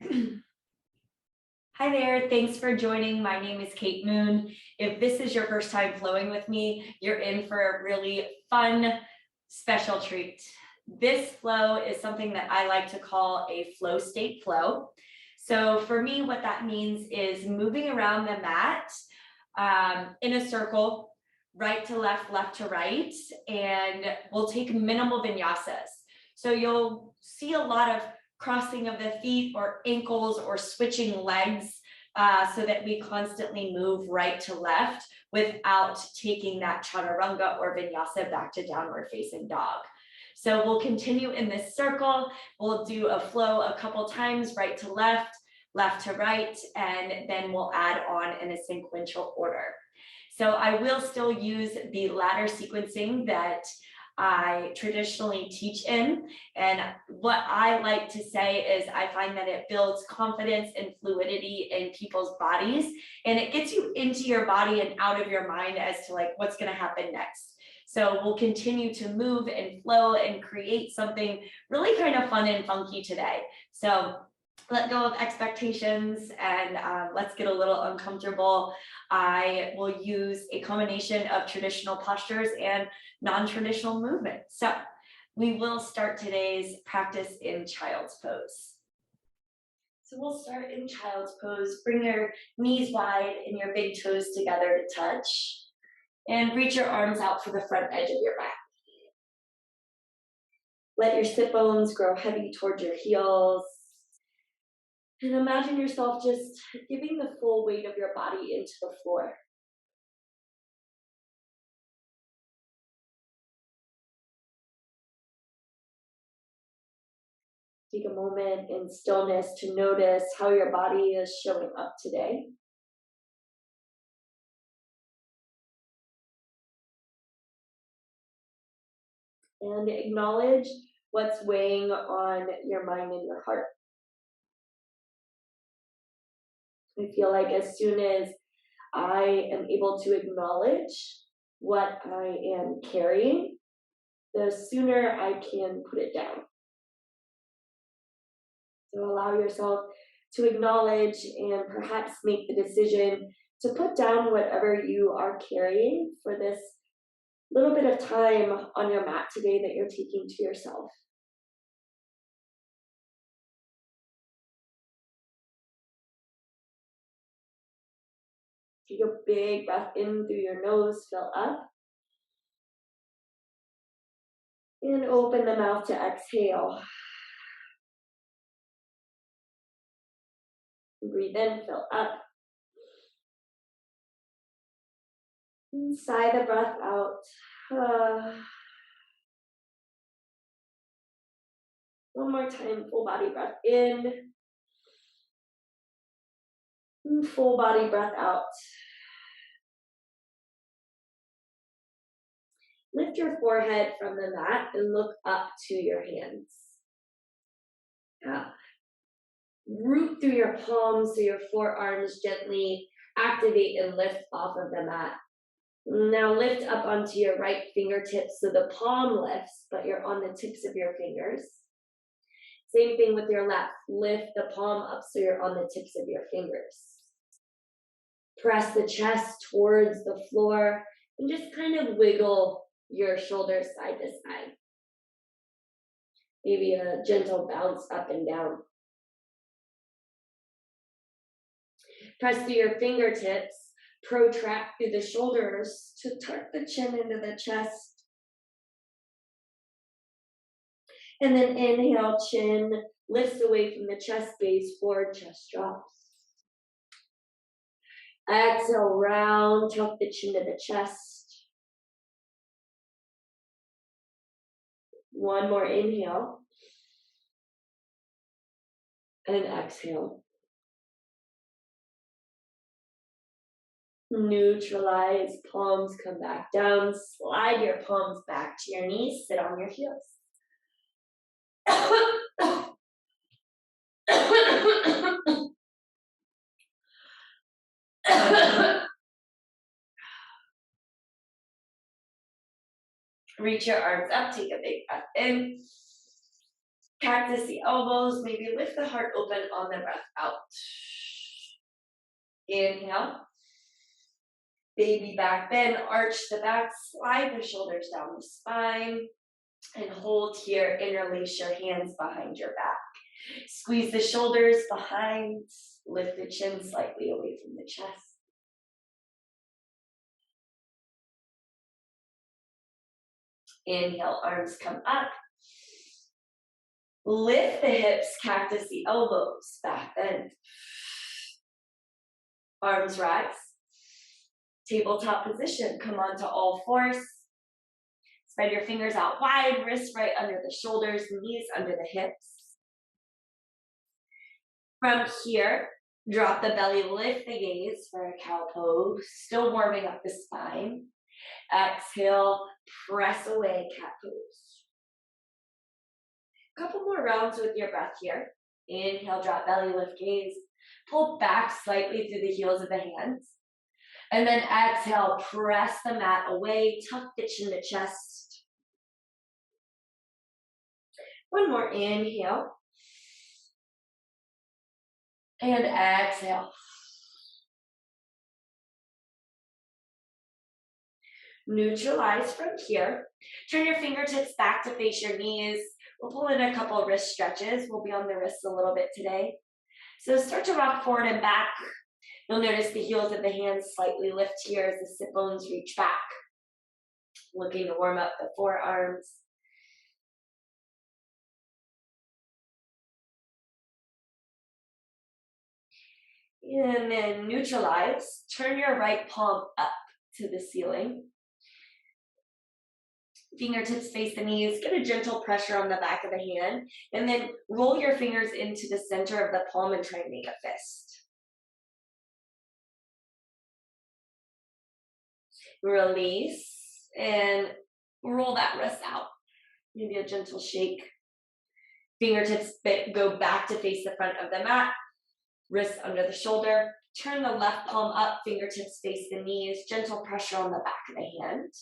Hi there, thanks for joining. My name is Kate Moon. If this is your first time flowing with me, you're in for a really fun, special treat. This flow is something that I like to call a flow state flow. So for me, what that means is moving around the mat in a circle, right to left, left to right, and we'll take minimal vinyasas. So you'll see a lot of crossing of the feet or ankles or switching legs so that we constantly move right to left without taking that chaturanga or vinyasa back to downward facing dog. So we'll continue in this circle. We'll do a flow a couple times, right to left, left to right, and then we'll add on in a sequential order. So I will still use the ladder sequencing that I traditionally teach in. And what I like to say is I find that it builds confidence and fluidity in people's bodies, and it gets you into your body and out of your mind as to like what's going to happen next. So we'll continue to move and flow and create something really kind of fun and funky today. So let go of expectations and let's get a little uncomfortable. I will use a combination of traditional postures and non-traditional movement. So we will start today's practice in child's pose. So we'll start in child's pose. Bring your knees wide and your big toes together to touch. And reach your arms out for the front edge of your mat. Let your sit bones grow heavy towards your heels. And imagine yourself just giving the full weight of your body into the floor. Take a moment in stillness to notice how your body is showing up today. And acknowledge what's weighing on your mind and your heart. I feel like as soon as I am able to acknowledge what I am carrying, the sooner I can put it down. So allow yourself to acknowledge and perhaps make the decision to put down whatever you are carrying for this little bit of time on your mat today that you're taking to yourself. Take a big breath in through your nose, fill up. And open the mouth to exhale. Breathe in, fill up. And sigh the breath out. One more time, full body breath in. And full body breath out. Lift your forehead from the mat and look up to your hands. Root through your palms so your forearms gently activate and lift off of the mat. Now lift up onto your right fingertips so the palm lifts, but you're on the tips of your fingers. Same thing with your left. Lift the palm up so you're on the tips of your fingers. Press the chest towards the floor and just kind of wiggle your shoulders side to side. Maybe a gentle bounce up and down. Press through your fingertips, protract through the shoulders to tuck the chin into the chest. And then inhale, chin lifts away from the chest base, forward chest drops. Exhale, round, tuck the chin to the chest. One more inhale. And exhale. Neutralize, palms come back down. Slide your palms back to your knees, sit on your heels. Reach your arms up, take a big breath in. Cactus the elbows, maybe lift the heart open on the breath out. Inhale. Baby back bend, arch the back, slide the shoulders down the spine, and hold here. Interlace your hands behind your back. Squeeze the shoulders behind, lift the chin slightly away from the chest. Inhale, arms come up. Lift the hips, cactus the elbows, back bend. Arms rise. Tabletop position, come onto all fours. Spread your fingers out wide, wrists right under the shoulders, knees under the hips. From here, drop the belly, lift the gaze for a cow pose, still warming up the spine. Exhale, press away, cat pose. Couple more rounds with your breath here. Inhale, drop belly, lift gaze. Pull back slightly through the heels of the hands. And then exhale, press the mat away, tuck the chin to chest. One more, inhale. And exhale. Neutralize from here. Turn your fingertips back to face your knees. We'll pull in a couple wrist stretches. We'll be on the wrists a little bit today. So start to rock forward and back. You'll notice the heels of the hands slightly lift here as the sit bones reach back. Looking to warm up the forearms. And then neutralize. Turn your right palm up to the ceiling. Fingertips face the knees, get a gentle pressure on the back of the hand, and then roll your fingers into the center of the palm and try and make a fist. Release and roll that wrist out. Maybe a gentle shake. Fingertips go back to face the front of the mat, wrists under the shoulder. Turn the left palm up, fingertips face the knees, gentle pressure on the back of the hand.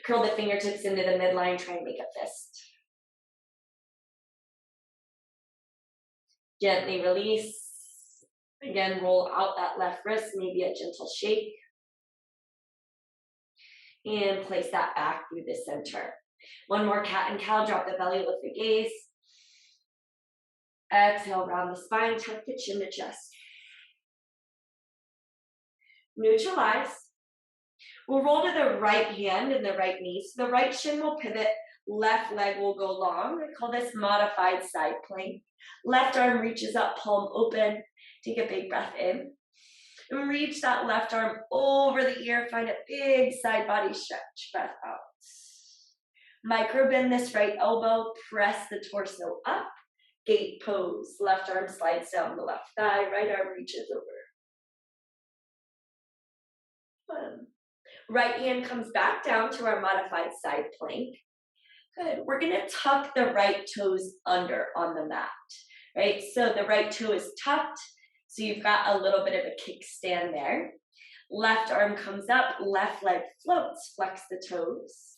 Curl the fingertips into the midline, try and make a fist. Gently release. Again, roll out that left wrist, maybe a gentle shake. And place that back through the center. One more cat and cow, drop the belly, lift the gaze. Exhale, round the spine, tuck the chin to chest. Neutralize. We'll roll to the right hand and the right knee. So the right shin will pivot, left leg will go long. I call this modified side plank. Left arm reaches up, palm open. Take a big breath in. And reach that left arm over the ear. Find a big side body stretch. Breath out. Micro bend this right elbow. Press the torso up. Gate pose. Left arm slides down the left thigh. Right arm reaches over. Fun. Right hand comes back down to our modified side plank. Good. We're going to tuck the right toes under on the mat, right? So the right toe is tucked. So you've got a little bit of a kickstand there. Left arm comes up, left leg floats, flex the toes.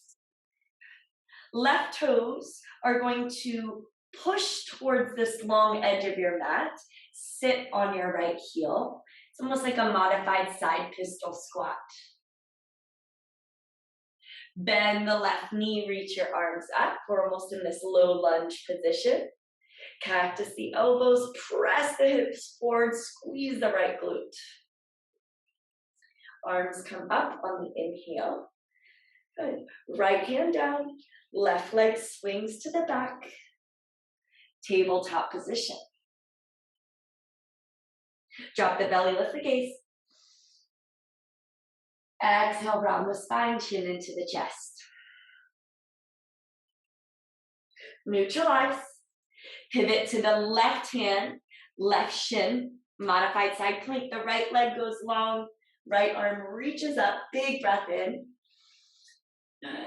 Left toes are going to push towards this long edge of your mat. Sit on your right heel. It's almost like a modified side pistol squat. Bend the left knee, reach your arms up. We're almost in this low lunge position. Cactus the elbows, press the hips forward, squeeze the right glute. Arms come up on the inhale. Good. Right hand down, left leg swings to the back. Tabletop position. Drop the belly, lift the gaze. Exhale, round the spine, chin into the chest. Neutralize. Pivot to the left hand, left shin, modified side plank. The right leg goes long, right arm reaches up, big breath in.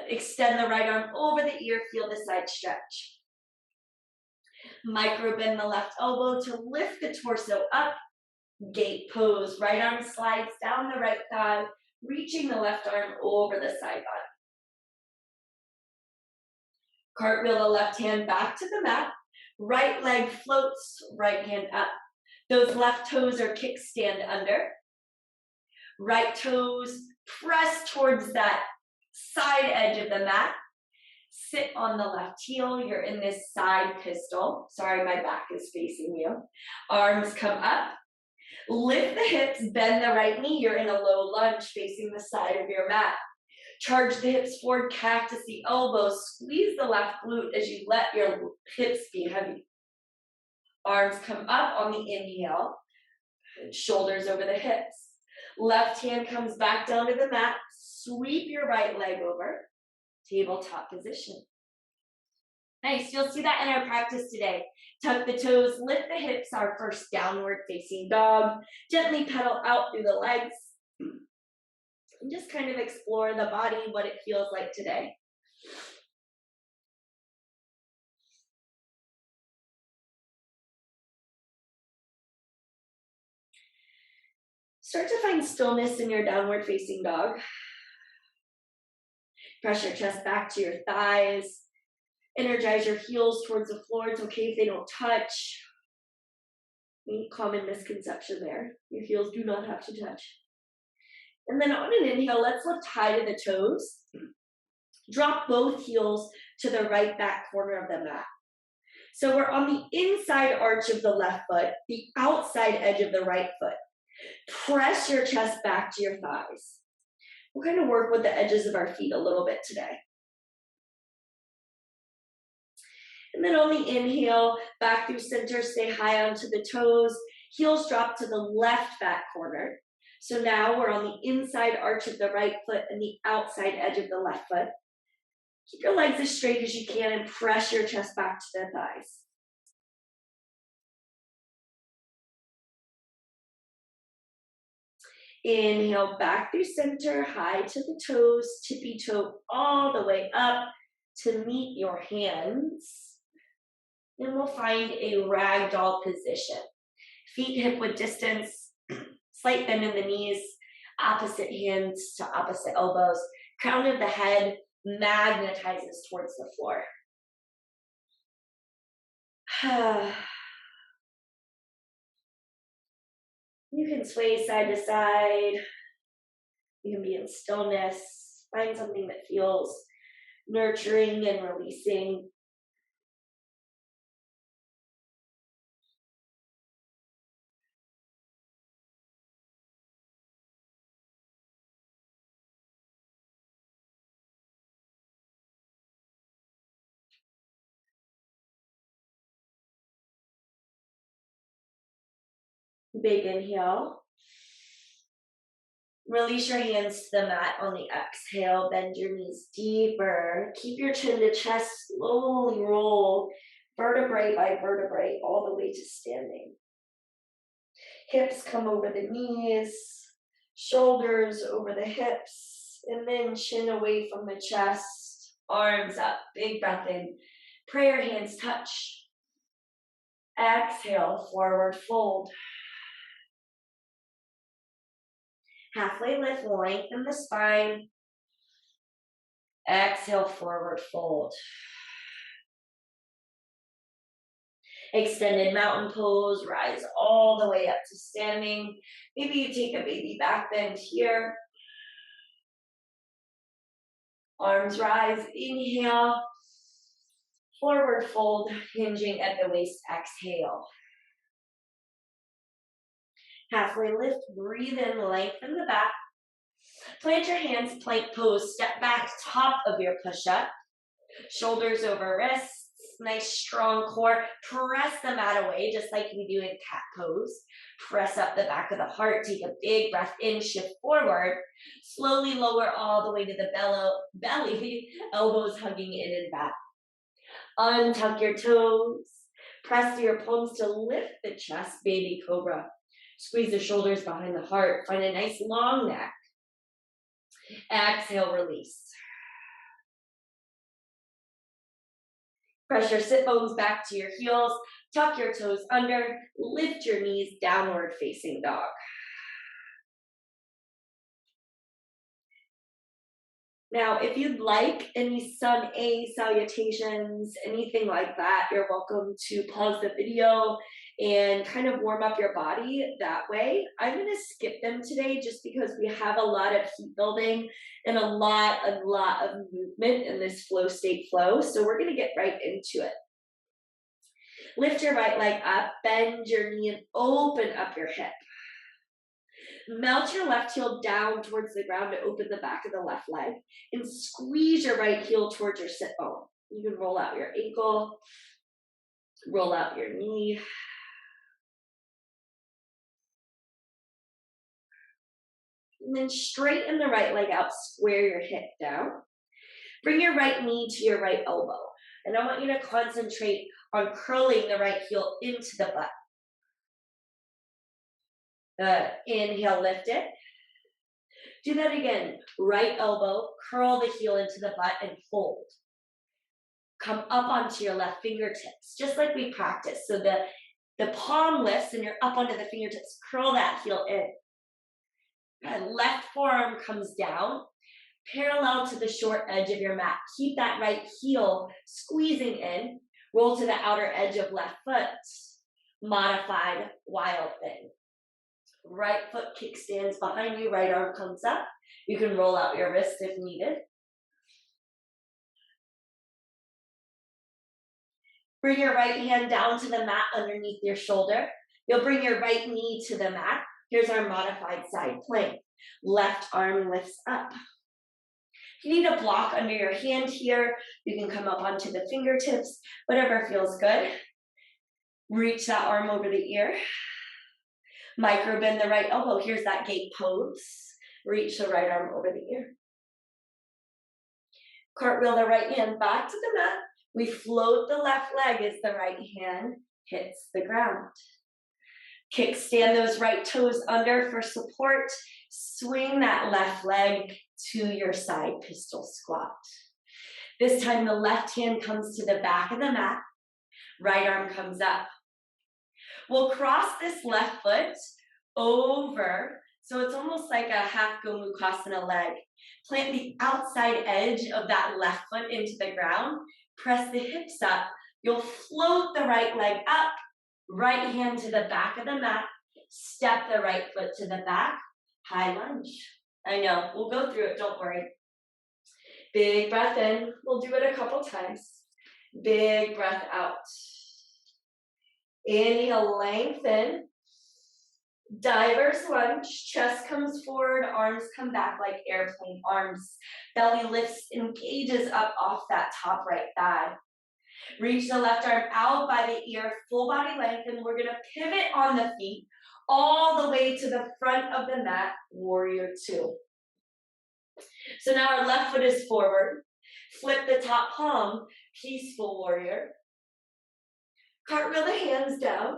Extend the right arm over the ear, feel the side stretch. Micro bend the left elbow to lift the torso up. Gate pose, right arm slides down the right thigh, reaching the left arm over the side body. Cartwheel the left hand back to the mat. Right leg floats, right hand up. Those left toes are kickstand under. Right toes press towards that side edge of the mat. Sit on the left heel. You're in this side pistol. Sorry, my back is facing you. Arms come up. Lift the hips, bend the right knee. You're in a low lunge facing the side of your mat. Charge the hips forward, cactus the elbows. Squeeze the left glute as you let your hips be heavy. Arms come up on the inhale. Shoulders over the hips. Left hand comes back down to the mat. Sweep your right leg over. Tabletop position. Nice, you'll see that in our practice today. Tuck the toes, lift the hips, our first downward facing dog. Gently pedal out through the legs. And just kind of explore the body, what it feels like today. Start to find stillness in your downward facing dog. Press your chest back to your thighs. Energize your heels towards the floor. It's okay if they don't touch. Any common misconception there. Your heels do not have to touch. And then on an inhale, let's lift high to the toes. Drop both heels to the right back corner of the mat. So we're on the inside arch of the left foot, the outside edge of the right foot. Press your chest back to your thighs. We'll kind of work with the edges of our feet a little bit today. And then on the inhale, back through center, stay high onto the toes. Heels drop to the left back corner. So now we're on the inside arch of the right foot and the outside edge of the left foot. Keep your legs as straight as you can and press your chest back to the thighs. Inhale back through center, high to the toes, tippy toe all the way up to meet your hands. Then we'll find a ragdoll position. Feet hip width distance, slight bend in the knees, opposite hands to opposite elbows. Crown of the head magnetizes towards the floor. You can sway side to side. You can be in stillness. Find something that feels nurturing and releasing. Big inhale. Release your hands to the mat on the exhale. Bend your knees deeper. Keep your chin to chest. Slowly roll vertebrae by vertebrae all the way to standing. Hips come over the knees. Shoulders over the hips. And then chin away from the chest. Arms up. Big breath in. Prayer hands touch. Exhale, forward fold. Halfway lift, lengthen the spine. Exhale, forward fold. Extended mountain pose, rise all the way up to standing. Maybe you take a baby back bend here. Arms rise, inhale. Forward fold, hinging at the waist, exhale. Halfway lift, breathe in, lengthen the back. Plant your hands, plank pose, step back, top of your push-up. Shoulders over wrists, nice strong core. Press the mat away, just like we do in cat pose. Press up the back of the heart, take a big breath in, shift forward. Slowly lower all the way to the belly, elbows hugging in and back. Untuck your toes. Press your palms to lift the chest, baby cobra. Squeeze the shoulders behind the heart. Find a nice long neck. Exhale, release. Press your sit bones back to your heels. Tuck your toes under. Lift your knees, downward facing dog. Now, if you'd like any sun A salutations, anything like that, you're welcome to pause the video and kind of warm up your body that way. I'm gonna skip them today just because we have a lot of heat building and a lot of movement in this flow state flow. So we're gonna get right into it. Lift your right leg up, bend your knee and open up your hip. Melt your left heel down towards the ground to open the back of the left leg and squeeze your right heel towards your sit bone. You can roll out your ankle, roll out your knee. And then straighten the right leg out, square your hip down. Bring your right knee to your right elbow. And I want you to concentrate on curling the right heel into the butt. Inhale, lift it. Do that again. Right elbow, curl the heel into the butt and hold. Come up onto your left fingertips, just like we practiced. So the palm lifts and you're up onto the fingertips. Curl that heel in. And left forearm comes down, parallel to the short edge of your mat. Keep that right heel squeezing in. Roll to the outer edge of left foot. Modified wild thing. Right foot kickstands behind you, right arm comes up. You can roll out your wrist if needed. Bring your right hand down to the mat underneath your shoulder. You'll bring your right knee to the mat. Here's our modified side plank. Left arm lifts up. If you need a block under your hand here, you can come up onto the fingertips, whatever feels good. Reach that arm over the ear. Micro bend the right elbow. Here's that gate pose. Reach the right arm over the ear. Cartwheel the right hand back to the mat. We float the left leg as the right hand hits the ground. Kickstand those right toes under for support. Swing that left leg to your side pistol squat. This time the left hand comes to the back of the mat. Right arm comes up. We'll cross this left foot over, so it's almost like a half Gomukhasana leg. Plant the outside edge of that left foot into the ground. Press the hips up. You'll float the right leg up. Right hand to the back of the mat. Step the right foot to the back. High lunge. I know, we'll go through it, don't worry. Big breath in. We'll do it a couple times. Big breath out. Inhale, lengthen. Diver's lunge. Chest comes forward, arms come back like airplane arms. Belly lifts, engages up off that top right thigh. Reach the left arm out by the ear, full body lengthen. We're gonna pivot on the feet all the way to the front of the mat, warrior two. So now our left foot is forward. Flip the top palm, peaceful warrior. Cartwheel the hands down.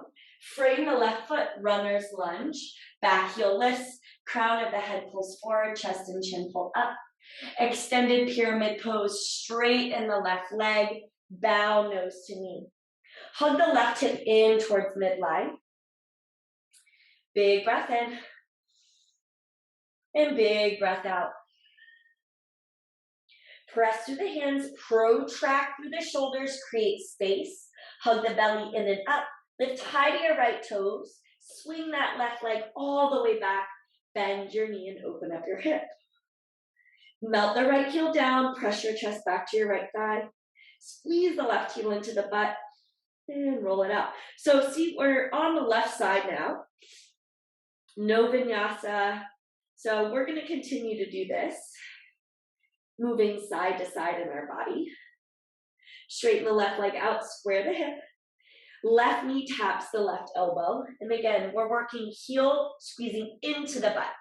Frame the left foot, runner's lunge. Back heel lifts, crown of the head pulls forward, chest and chin pull up. Extended pyramid pose, straighten the left leg, bow nose to knee. Hug the left hip in towards midline. Big breath in. And big breath out. Press through the hands, protract through the shoulders, create space. Hug the belly in and up. Lift high to your right toes. Swing that left leg all the way back. Bend your knee and open up your hip. Melt the right heel down. Press your chest back to your right thigh. Squeeze the left heel into the butt and roll it out. So see, we're on the left side now. No vinyasa. So we're going to continue to do this. Moving side to side in our body. Straighten the left leg out, square the hip. Left knee taps the left elbow. And again, we're working heel squeezing into the butt.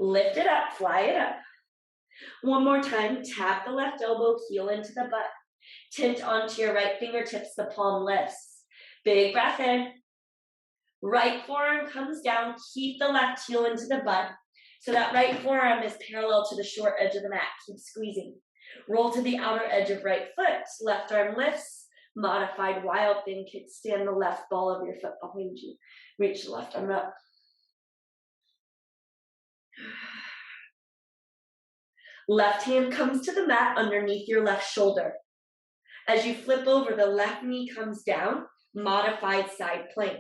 Lift it up, fly it up. One more time, tap the left elbow, heel into the butt. Tint onto your right fingertips, the palm lifts. Big breath in. Right forearm comes down, keep the left heel into the butt. So that right forearm is parallel to the short edge of the mat. Keep squeezing. Roll to the outer edge of right foot. Left arm lifts. Modified wild thing. Kickstand the left ball of your foot behind you. Reach the left arm up. Left hand comes to the mat underneath your left shoulder. As you flip over, the left knee comes down, modified side plank.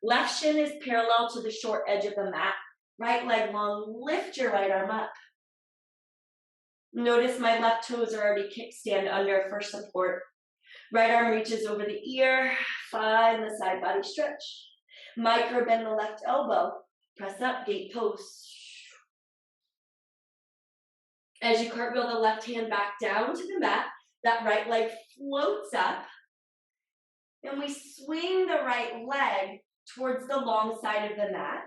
Left shin is parallel to the short edge of the mat. Right leg long, lift your right arm up. Notice my left toes are already kickstand under for support. Right arm reaches over the ear, find the side body stretch. Micro bend the left elbow, press up, gate pose. As you cartwheel the left hand back down to the mat, that right leg floats up, and we swing the right leg towards the long side of the mat.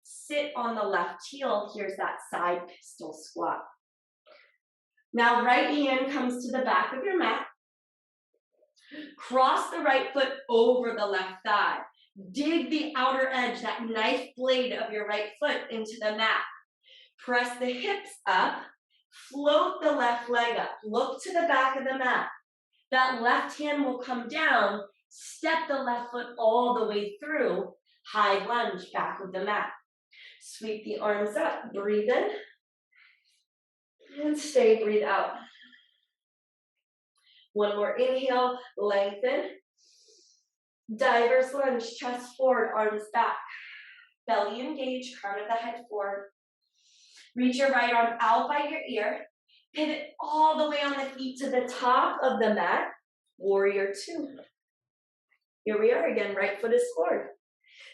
Sit on the left heel. Here's that side pistol squat. Now right hand comes to the back of your mat. Cross the right foot over the left thigh. Dig the outer edge, that knife blade of your right foot into the mat. Press the hips up. Float the left leg up. Look to the back of the mat. That left hand will come down. Step the left foot all the way through. High lunge back of the mat. Sweep the arms up. Breathe in. And stay. Breathe out. One more inhale. Lengthen. Diver's lunge. Chest forward. Arms back. Belly engaged. Crown of the head forward. Reach your right arm out by your ear. Pivot all the way on the feet to the top of the mat. Warrior two. Here we are again, right foot is forward.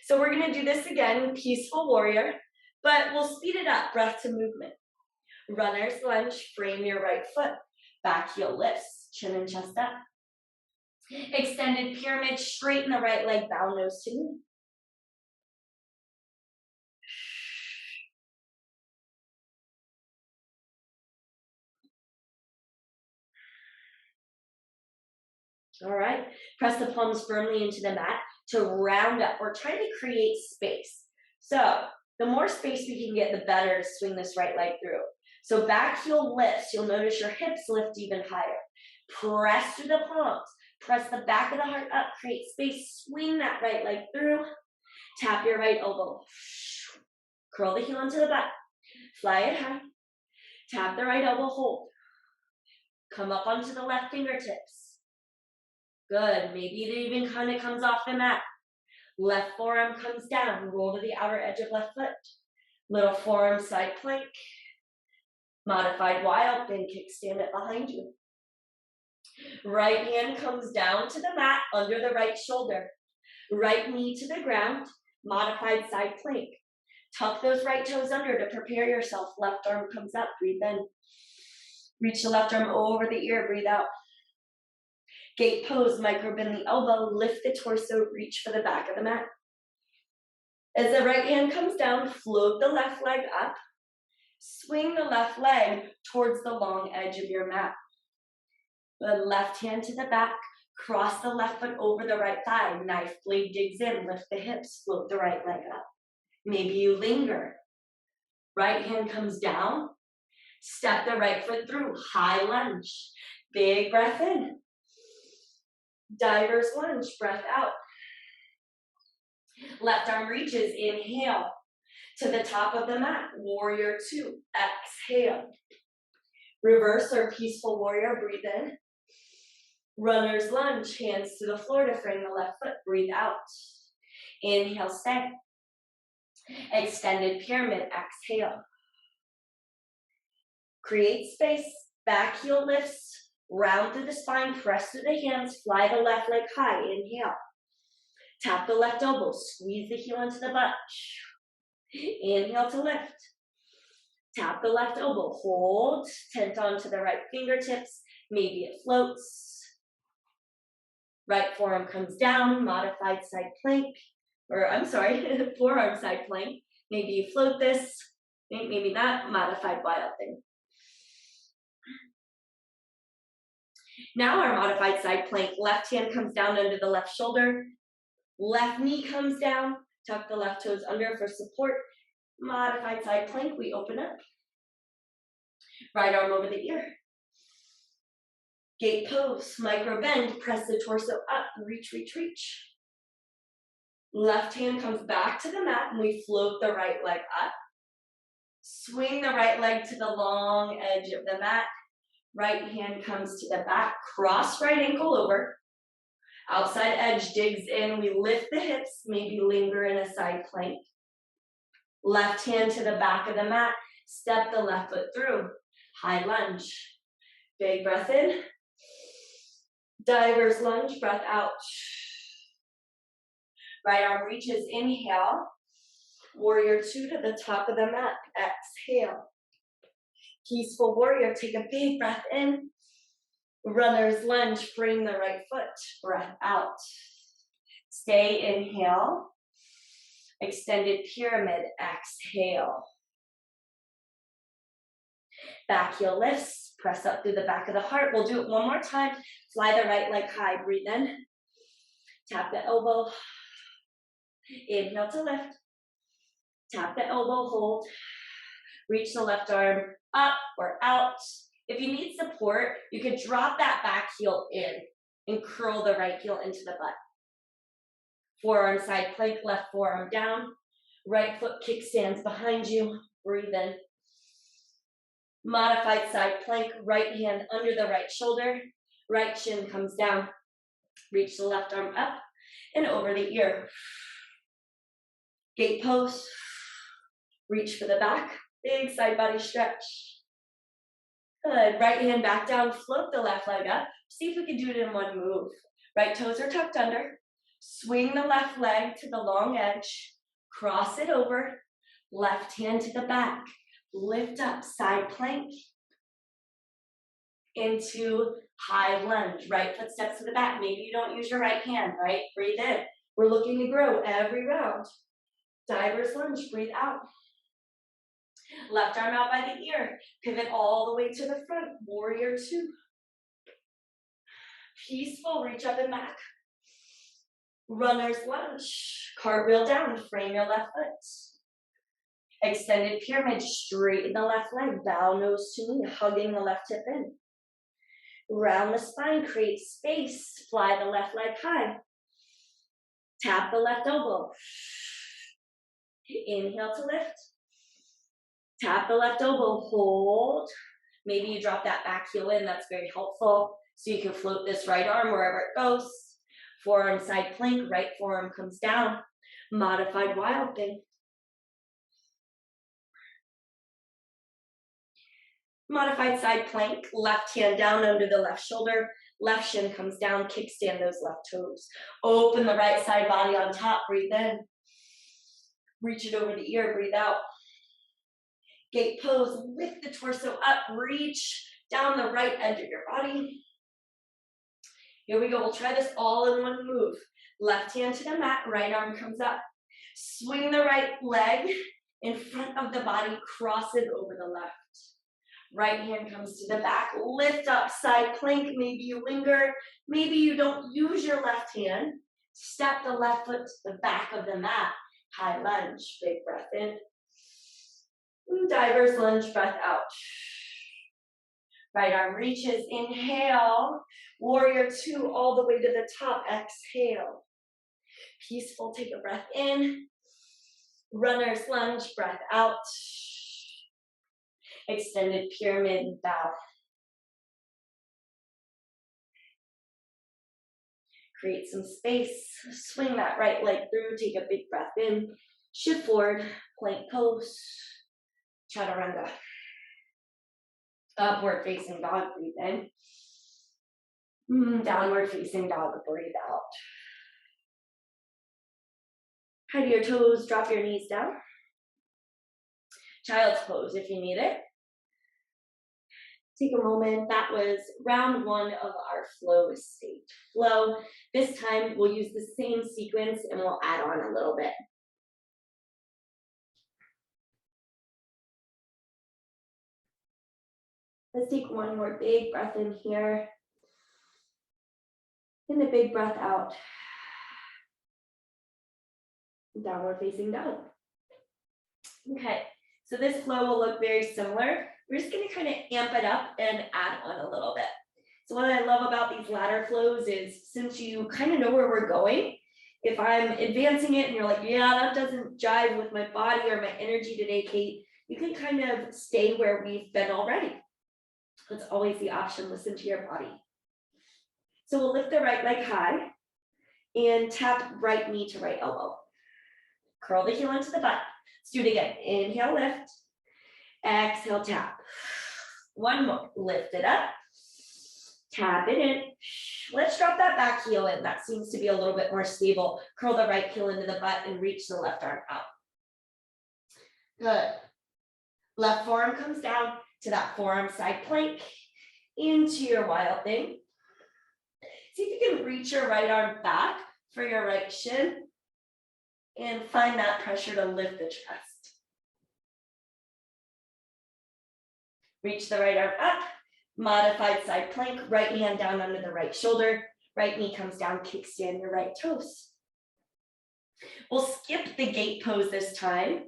So we're gonna do this again, peaceful warrior, but we'll speed it up, breath to movement. Runner's lunge, frame your right foot. Back heel lifts, chin and chest up. Extended pyramid, straighten the right leg, bow nose to knee. All right, press the palms firmly into the mat to round up. We're trying to create space. So the more space we can get, the better to swing this right leg through. So back heel lifts. You'll notice your hips lift even higher. Press through the palms. Press the back of the heart up. Create space. Swing that right leg through. Tap your right elbow. Curl the heel into the butt. Fly it high. Tap the right elbow. Hold. Come up onto the left fingertips. Good. Maybe it even kind of comes off the mat. Left forearm comes down. Roll to the outer edge of left foot. Little forearm side plank. Modified wild thing. Kickstand it behind you. Right hand comes down to the mat under the right shoulder. Right knee to the ground. Modified side plank. Tuck those right toes under to prepare yourself. Left arm comes up. Breathe in. Reach the left arm over the ear. Breathe out. Gate pose, micro bend the elbow, lift the torso, reach for the back of the mat. As the right hand comes down, float the left leg up. Swing the left leg towards the long edge of your mat. The left hand to the back, cross the left foot over the right thigh, knife blade digs in, lift the hips, float the right leg up. Maybe you linger. Right hand comes down, step the right foot through, high lunge. Big breath in. Diver's lunge, breath out. Left arm reaches, inhale to the top of the mat, warrior two, exhale. Reverse or peaceful warrior, breathe in. Runner's lunge, hands to the floor to frame the left foot, breathe out. Inhale, stay. Extended pyramid, exhale. Create space, back heel lifts. Round through the spine, press through the hands, fly the left leg high, inhale. Tap the left elbow, squeeze the heel into the butt. Inhale to lift. Tap the left elbow, hold, tent onto the right fingertips, maybe it floats. Right forearm comes down, modified side plank, forearm side plank. Maybe you float this, maybe not, modified wild thing. Now our modified side plank, left hand comes down under the left shoulder, left knee comes down, tuck the left toes under for support. Modified side plank, we open up. Right arm over the ear. Gate pose, micro bend, press the torso up, reach, reach, reach. Left hand comes back to the mat and we float the right leg up. Swing the right leg to the long edge of the mat. Right hand comes to the back, cross right ankle over. Outside edge digs in, we lift the hips, maybe linger in a side plank. Left hand to the back of the mat, step the left foot through. High lunge. Big breath in. Diver's lunge, breath out. Right arm reaches, inhale. Warrior two to the top of the mat, exhale. Peaceful warrior, take a big breath in. Runner's lunge, frame the right foot, breath out. Stay, inhale. Extended pyramid, exhale. Back heel lifts, press up through the back of the heart. We'll do it one more time. Fly the right leg high, breathe in. Tap the elbow. Inhale to lift. Tap the elbow, hold. Reach the left arm up or out. If you need support, you can drop that back heel in and curl the right heel into the butt. Forearm side plank, left forearm down. Right foot kickstands behind you. Breathe in. Modified side plank, right hand under the right shoulder. Right shin comes down. Reach the left arm up and over the ear. Gate pose. Reach for the back. Big side body stretch. Good. Right hand back down. Float the left leg up. See if we can do it in one move. Right toes are tucked under. Swing the left leg to the long edge. Cross it over. Left hand to the back. Lift up, side plank. Into high lunge. Right foot steps to the back. Maybe you don't use your right hand, right? Breathe in. We're looking to grow every round. Diver's lunge, breathe out. Left arm out by the ear. Pivot all the way to the front. Warrior two. Peaceful, reach up and back. Runner's lunge. Cartwheel down, frame your left foot. Extended pyramid, straighten the left leg. Bow nose to knee, hugging the left hip in. Round the spine, create space. Fly the left leg high. Tap the left elbow. Inhale to lift. Tap the left elbow, hold. Maybe you drop that back heel in, that's very helpful. So you can float this right arm wherever it goes. Forearm side plank, right forearm comes down. Modified wild thing. Modified side plank, left hand down under the left shoulder. Left shin comes down, kickstand those left toes. Open the right side body on top, breathe in. Reach it over the ear, breathe out. Gate pose, lift the torso up, reach down the right edge of your body. Here we go, we'll try this all in one move. Left hand to the mat, right arm comes up. Swing the right leg in front of the body, cross it over the left. Right hand comes to the back, lift up, side plank, maybe you linger, maybe you don't use your left hand. Step the left foot to the back of the mat, high lunge, big breath in. Diver's lunge, breath out. Right arm reaches, inhale. Warrior two, all the way to the top, exhale. Peaceful, take a breath in. Runner's lunge, breath out. Extended pyramid, bow. Create some space. Swing that right leg through, take a big breath in. Shift forward, plank pose. Chaturanga. Upward facing dog, breathe in. Downward facing dog, breathe out. Hide your toes, drop your knees down. Child's pose if you need it. Take a moment. That was round one of our flow state. Flow. This time we'll use the same sequence and we'll add on a little bit. Let's take one more big breath in here. And a big breath out. Downward facing dog. Okay, so this flow will look very similar. We're just gonna kind of amp it up and add on a little bit. So what I love about these ladder flows is since you kind of know where we're going, if I'm advancing it and you're like, yeah, that doesn't jive with my body or my energy today, Kate, you can kind of stay where we've been already. That's always the option, listen to your body. So we'll lift the right leg high and tap right knee to right elbow. Curl the heel into the butt. Let's do it again. Inhale, lift. Exhale, tap. One more, lift it up. Tap it in. Let's drop that back heel in. That seems to be a little bit more stable. Curl the right heel into the butt and reach the left arm out. Good. Left forearm comes down to that forearm side plank into your wild thing. See if you can reach your right arm back for your right shin and find that pressure to lift the chest. Reach the right arm up, modified side plank, right hand down under the right shoulder, right knee comes down, kickstand your right toes. We'll skip the gate pose this time.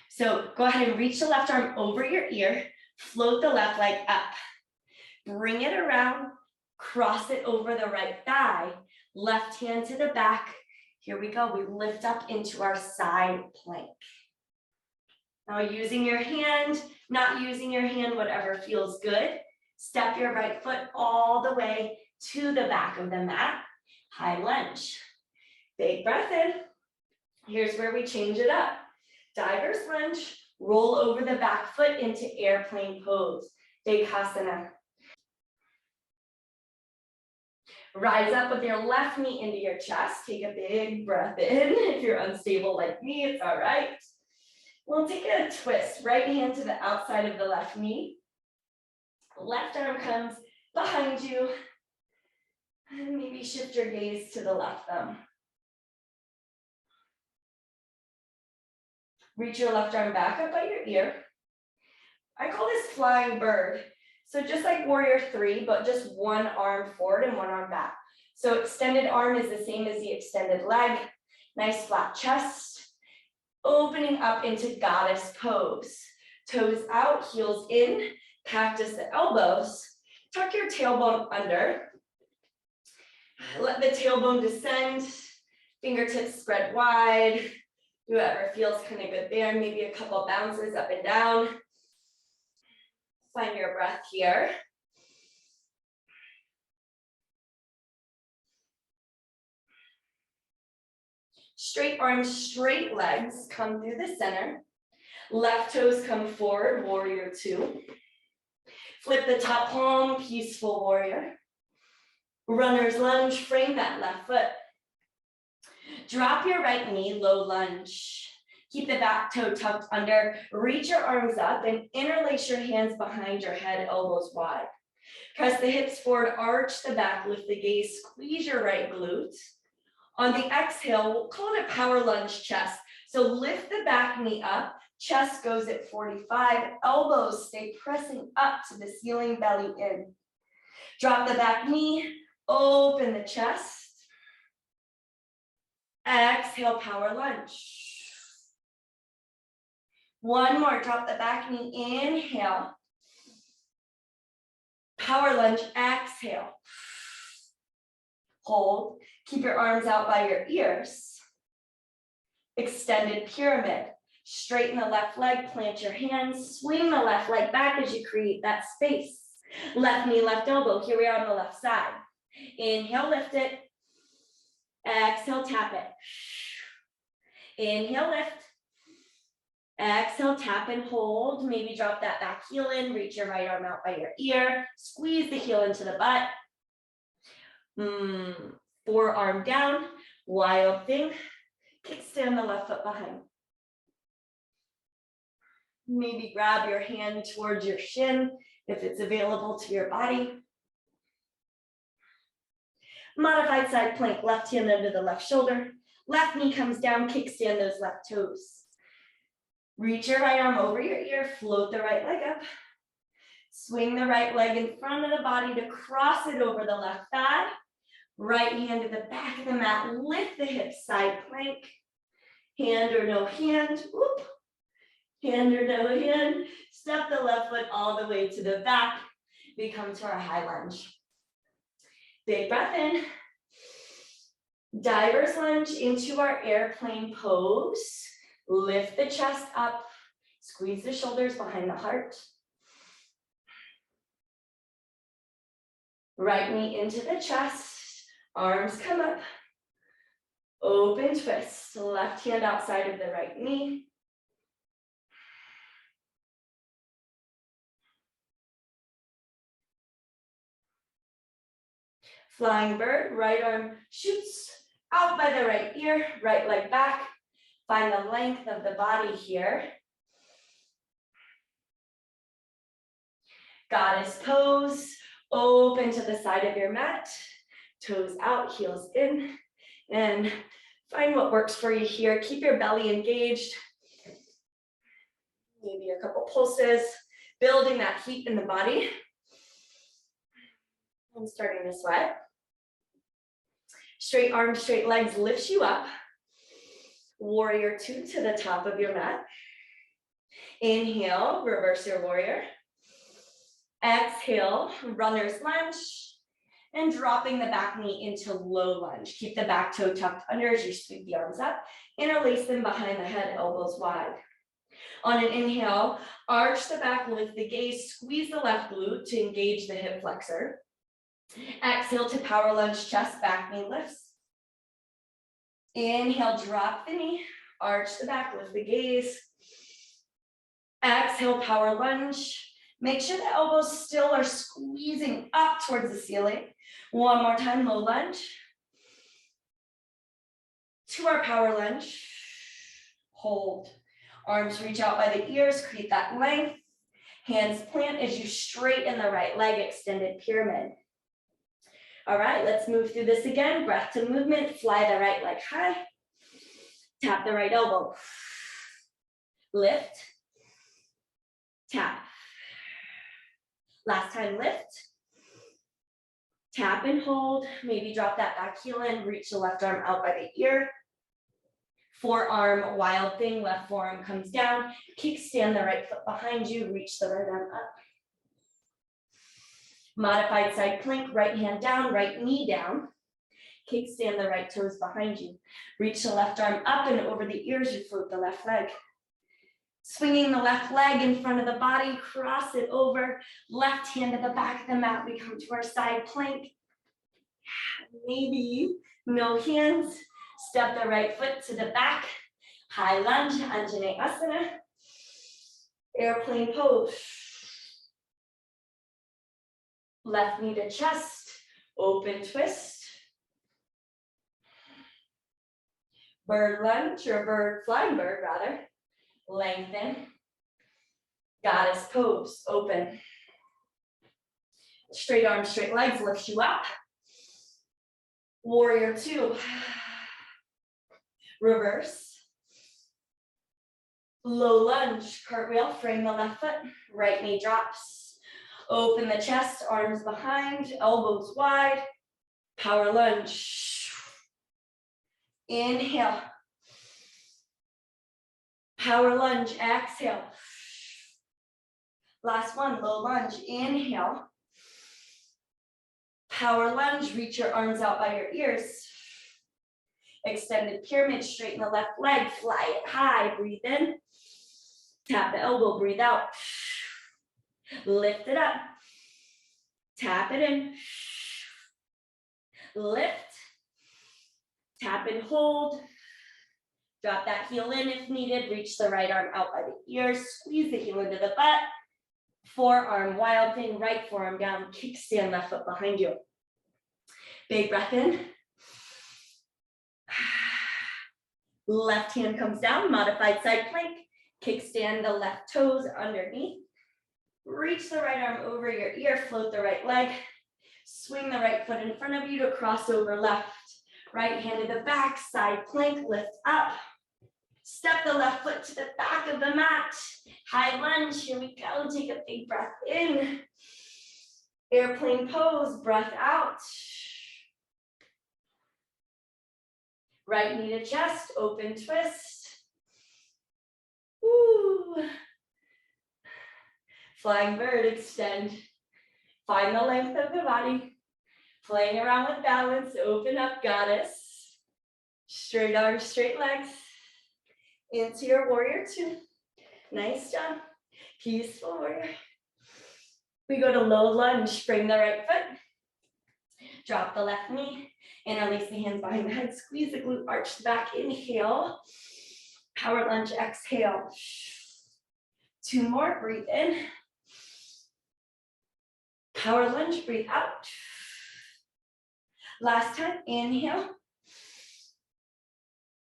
So go ahead and reach the left arm over your ear, float the left leg up, bring it around, cross it over the right thigh, left hand to the back. Here we go, we lift up into our side plank. Now using your hand, not using your hand, whatever feels good. Step your right foot all the way to the back of the mat. High lunge. Big breath in. Here's where we change it up. Diver's lunge, roll over the back foot into airplane pose. Dekasana. Rise up with your left knee into your chest. Take a big breath in. If you're unstable like me, it's all right. We'll take a twist. Right hand to the outside of the left knee. Left arm comes behind you. And maybe shift your gaze to the left thumb. Reach your left arm back up by your ear. I call this flying bird. So just like warrior 3, but just one arm forward and one arm back. So extended arm is the same as the extended leg. Nice flat chest. Opening up into goddess pose. Toes out, heels in, cactus the elbows. Tuck your tailbone under. Let the tailbone descend. Fingertips spread wide. Whoever feels kind of good there. Maybe a couple bounces up and down. Find your breath here. Straight arms, straight legs come through the center. Left toes come forward, warrior 2. Flip the top palm, peaceful warrior. Runner's lunge, frame that left foot. Drop your right knee, low lunge. Keep the back toe tucked under. Reach your arms up and interlace your hands behind your head, elbows wide. Press the hips forward, arch the back, lift the gaze, squeeze your right glute. On the exhale, we'll call it a power lunge chest. So lift the back knee up, chest goes at 45, elbows stay pressing up to the ceiling, belly in. Drop the back knee, open the chest. Exhale, power lunge. One more, drop the back knee, inhale. Power lunge, exhale. Hold, keep your arms out by your ears. Extended pyramid. Straighten the left leg, plant your hands, swing the left leg back as you create that space. Left knee, left elbow, here we are on the left side. Inhale, lift it. Exhale, tap it. Inhale, lift. Exhale, tap and hold. Maybe drop that back heel in, reach your right arm out by your ear, squeeze the heel into the butt. Forearm down, wild thing. Kickstand the left foot behind. Maybe grab your hand towards your shin if it's available to your body. Modified side plank, left hand under the left shoulder. Left knee comes down, kickstand those left toes. Reach your right arm over your ear, float the right leg up. Swing the right leg in front of the body to cross it over the left thigh. Right hand to the back of the mat, lift the hips, side plank. Hand or no hand, whoop. Hand or no hand, step the left foot all the way to the back. We come to our high lunge. Big breath in. Diver's lunge into our airplane pose. Lift the chest up, Squeeze the shoulders behind the heart. Right knee into the chest, arms come up. Open twist, left hand outside of the right knee. Flying bird, right arm shoots out by the right ear, right leg back. Find the length of the body here. Goddess pose, open to the side of your mat. Toes out, heels in, and find what works for you here. Keep your belly engaged. Maybe a couple pulses, building that heat in the body. And starting to sweat. Straight arms, straight legs lifts you up. Warrior two to the top of your mat. Inhale, reverse your warrior. Exhale, runner's lunge. And dropping the back knee into low lunge. Keep the back toe tucked under as you sweep the arms up. Interlace them behind the head, elbows wide. On an inhale, arch the back, lift the gaze, squeeze the left glute to engage the hip flexor. Exhale to power lunge, chest, back knee lifts. Inhale, drop the knee, arch the back, lift the gaze. Exhale, power lunge. Make sure the elbows still are squeezing up towards the ceiling. One more time, low lunge. To our power lunge. Hold. Arms reach out by the ears, create that length. Hands plant as you straighten the right leg, extended pyramid. All right, let's move through this again. Breath to movement, fly the right leg high. Tap the right elbow. Lift. Tap. Last time, lift. Tap and hold. Maybe drop that back heel in, reach the left arm out by the ear. Forearm, wild thing, left forearm comes down. Kickstand the right foot behind you, reach the right arm up. Modified side plank, right hand down, right knee down. Kickstand the right toes behind you. Reach the left arm up and over the ears, you float the left leg. Swinging the left leg in front of the body, cross it over. Left hand to the back of the mat, we come to our side plank. Maybe no hands. Step the right foot to the back. High lunge, Anjaneyasana. Airplane pose. Left knee to chest, open twist. Bird lunge, or flying bird rather. Lengthen. Goddess pose, open. Straight arms, straight legs, lift you up. Warrior two. Reverse. Low lunge, cartwheel, frame the left foot, right knee drops. Open the chest, arms behind, elbows wide. Power lunge. Inhale. Power lunge, exhale. Last one, low lunge, inhale. Power lunge, reach your arms out by your ears. Extended pyramid, straighten the left leg, fly it high, breathe in. Tap the elbow, breathe out. Lift it up. Tap it in. Lift. Tap and hold. Drop that heel in if needed. Reach the right arm out by the ears. Squeeze the heel into the butt. Forearm, wild thing, right forearm down. Kickstand left foot behind you. Big breath in. Left hand comes down, modified side plank. Kickstand the left toes underneath. Reach the right arm over your ear, float the right leg. Swing the right foot in front of you to cross over left. Right hand to the back, side plank, lift up. Step the left foot to the back of the mat. High lunge, here we go. Take a big breath in. Airplane pose, breath out. Right knee to chest, open twist. Woo. Flying bird, extend. Find the length of the body. Playing around with balance, open up, goddess. Straight arms, straight legs. Into your warrior two. Nice job. Peaceful warrior. We go to low lunge, bring the right foot. Drop the left knee. Interlace the hands behind the head. Squeeze the glute, arch the back. Inhale. Power lunge, exhale. 2 more, breathe in. Power lunge, breathe out. Last time, inhale.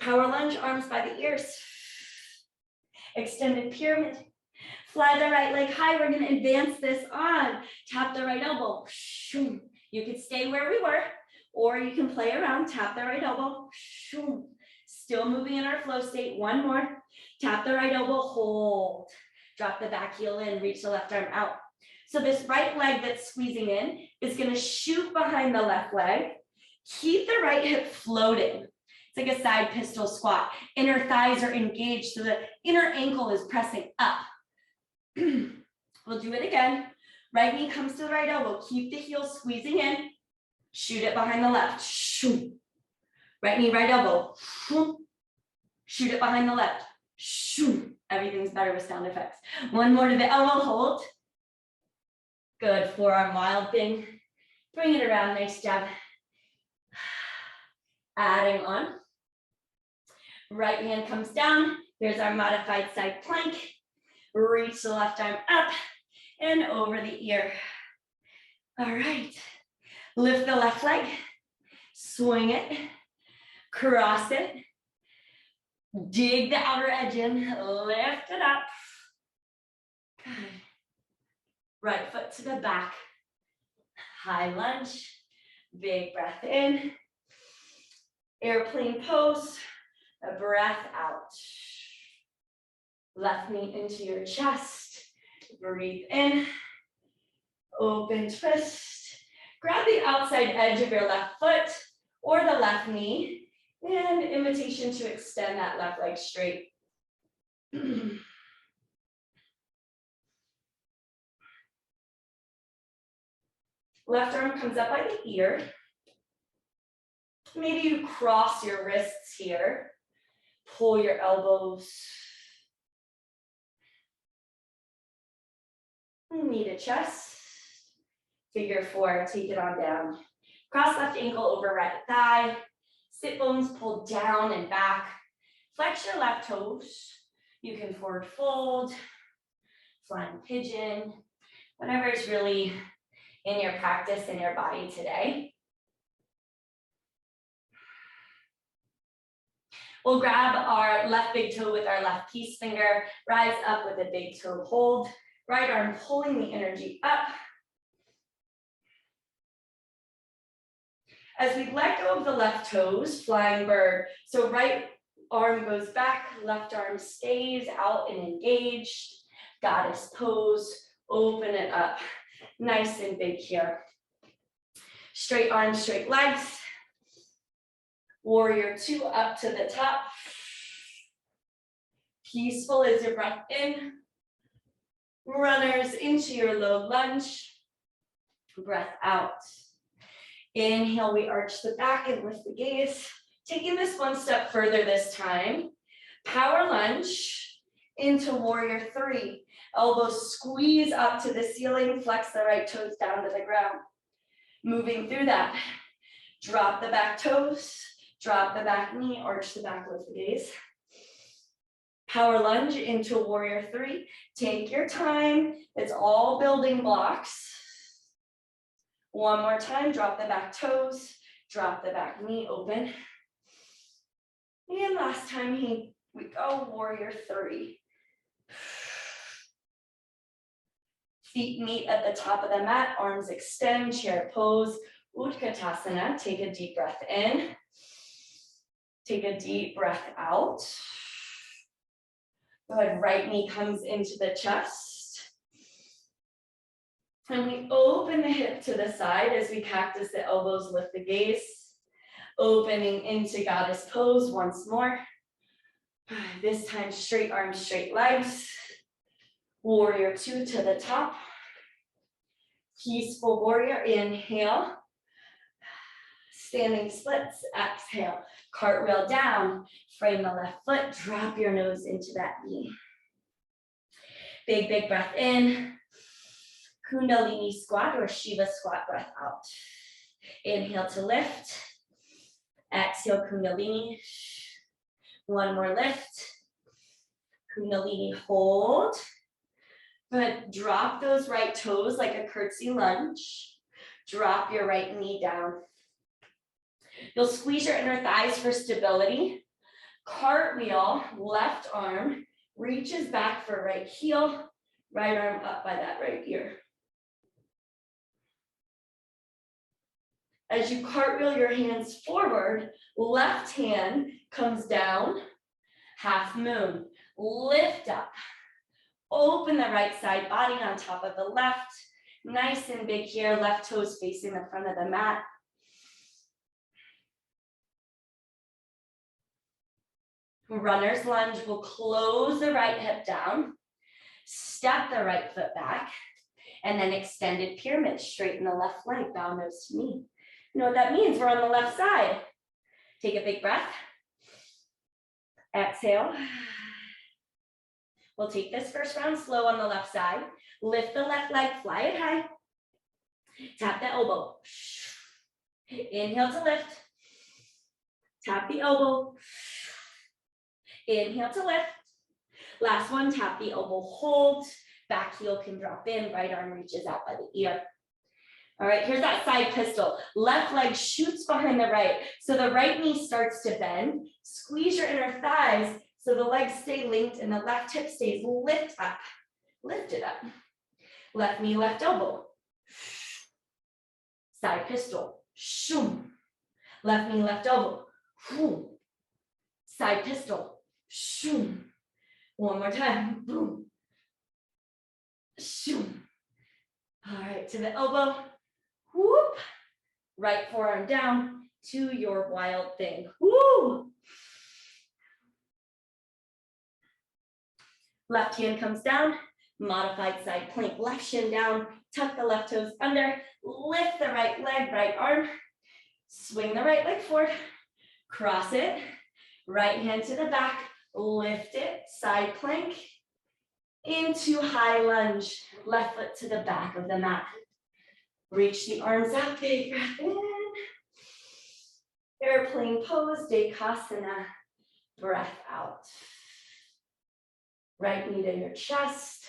Power lunge, arms by the ears. Extended pyramid. Fly the right leg high. We're going to advance this on. Tap the right elbow. You could stay where we were, or you can play around. Tap the right elbow. Still moving in our flow state. 1 more. Tap the right elbow. Hold. Drop the back heel in. Reach the left arm out. So this right leg that's squeezing in is going to shoot behind the left leg. Keep the right hip floating. It's like a side pistol squat. Inner thighs are engaged, so the inner ankle is pressing up. We'll do it again. Right knee comes to the right elbow. Keep the heel squeezing in. Shoot it behind the left. Shoot. Right knee, right elbow. Shoot it behind the left. Shoot. Everything's better with sound effects. 1 more to the elbow. Hold. Good. Forearm wild thing. Bring it around. Nice job. Adding on. Right hand comes down. Here's our modified side plank. Reach the left arm up and over the ear. All right. Lift the left leg. Swing it. Cross it. Dig the outer edge in. Lift it up. Good. Right foot to the back. High lunge. Big breath in. Airplane pose. A breath out. Left knee into your chest. Breathe in. Open twist. Grab the outside edge of your left foot or the left knee. And invitation to extend that left leg straight. Left arm comes up by the ear. Maybe you cross your wrists here. Pull your elbows. Knee to chest. Figure 4, take it on down. Cross left ankle over right thigh. Sit bones pulled down and back. Flex your left toes. You can forward fold, flying pigeon, whatever is really in your practice in your body today. We'll grab our left big toe with our left peace finger, rise up with a big toe hold, right arm pulling the energy up. As we let go of the left toes, flying bird. So right arm goes back, left arm stays out and engaged. Goddess pose, open it up. Nice and big here. Straight arms, straight legs. Warrior 2 up to the top. Peaceful as your breath in. Runners into your low lunge. Breath out. Inhale, we arch the back and lift the gaze. Taking this 1 step further this time. Power lunge into warrior 3. Elbows squeeze up to the ceiling. Flex the right toes down to the ground. Moving through that. Drop the back toes. Drop the back knee, arch the back, lift the gaze. Power lunge into warrior 3. Take your time. It's all building blocks. 1 more time, drop the back toes, drop the back knee open. And last time, we go, warrior 3. Feet meet at the top of the mat, arms extend, chair pose, Utkatasana. Take a deep breath in. Take a deep breath out. Good, right knee comes into the chest. And we open the hip to the side as we cactus the elbows, lift the gaze. Opening into goddess pose once more. This time, straight arms, straight legs. Warrior 2 to the top. Peaceful warrior, inhale. Standing splits, exhale. Cartwheel down, frame the left foot, drop your nose into that knee. Big, big breath in. Kundalini squat or Shiva squat breath out. Inhale to lift. Exhale, Kundalini. One more lift. Kundalini hold. But drop those right toes like a curtsy lunge. Drop your right knee down. You'll squeeze your inner thighs for stability. Cartwheel, left arm reaches back for right heel, right arm up by that right ear. As you cartwheel your hands forward, left hand comes down, half moon. Lift up. Open the right side body on top of the left. Nice and big here, left toes facing the front of the mat. Runner's lunge, will close the right hip down, step the right foot back, and then extended pyramid, straighten the left leg, bow nose to knee. You know what that means? We're on the left side. Take a big breath. Exhale. We'll take this first round slow on the left side. Lift the left leg, fly it high. Tap the elbow. Inhale to lift. Tap the elbow. Inhale to lift. Last one, tap the elbow, hold. Back heel can drop in, right arm reaches out by the ear. All right, here's that side pistol. Left leg shoots behind the right. So the right knee starts to bend. Squeeze your inner thighs so the legs stay linked and the left hip stays lift up. Lift it up. Left knee, left elbow. Side pistol. Shoom. Left knee, left elbow. Boom. Side pistol. Shoom. One more time. Boom. Shoom. All right, to the elbow. Whoop. Right forearm down to your wild thing. Woo. Left hand comes down, modified side plank, left shin down, tuck the left toes under, lift the right leg, right arm, swing the right leg forward, cross it, right hand to the back, lift it, side plank, into high lunge, left foot to the back of the mat. Reach the arms out, big breath in. Airplane pose, Dekasana, breath out. Right knee to your chest.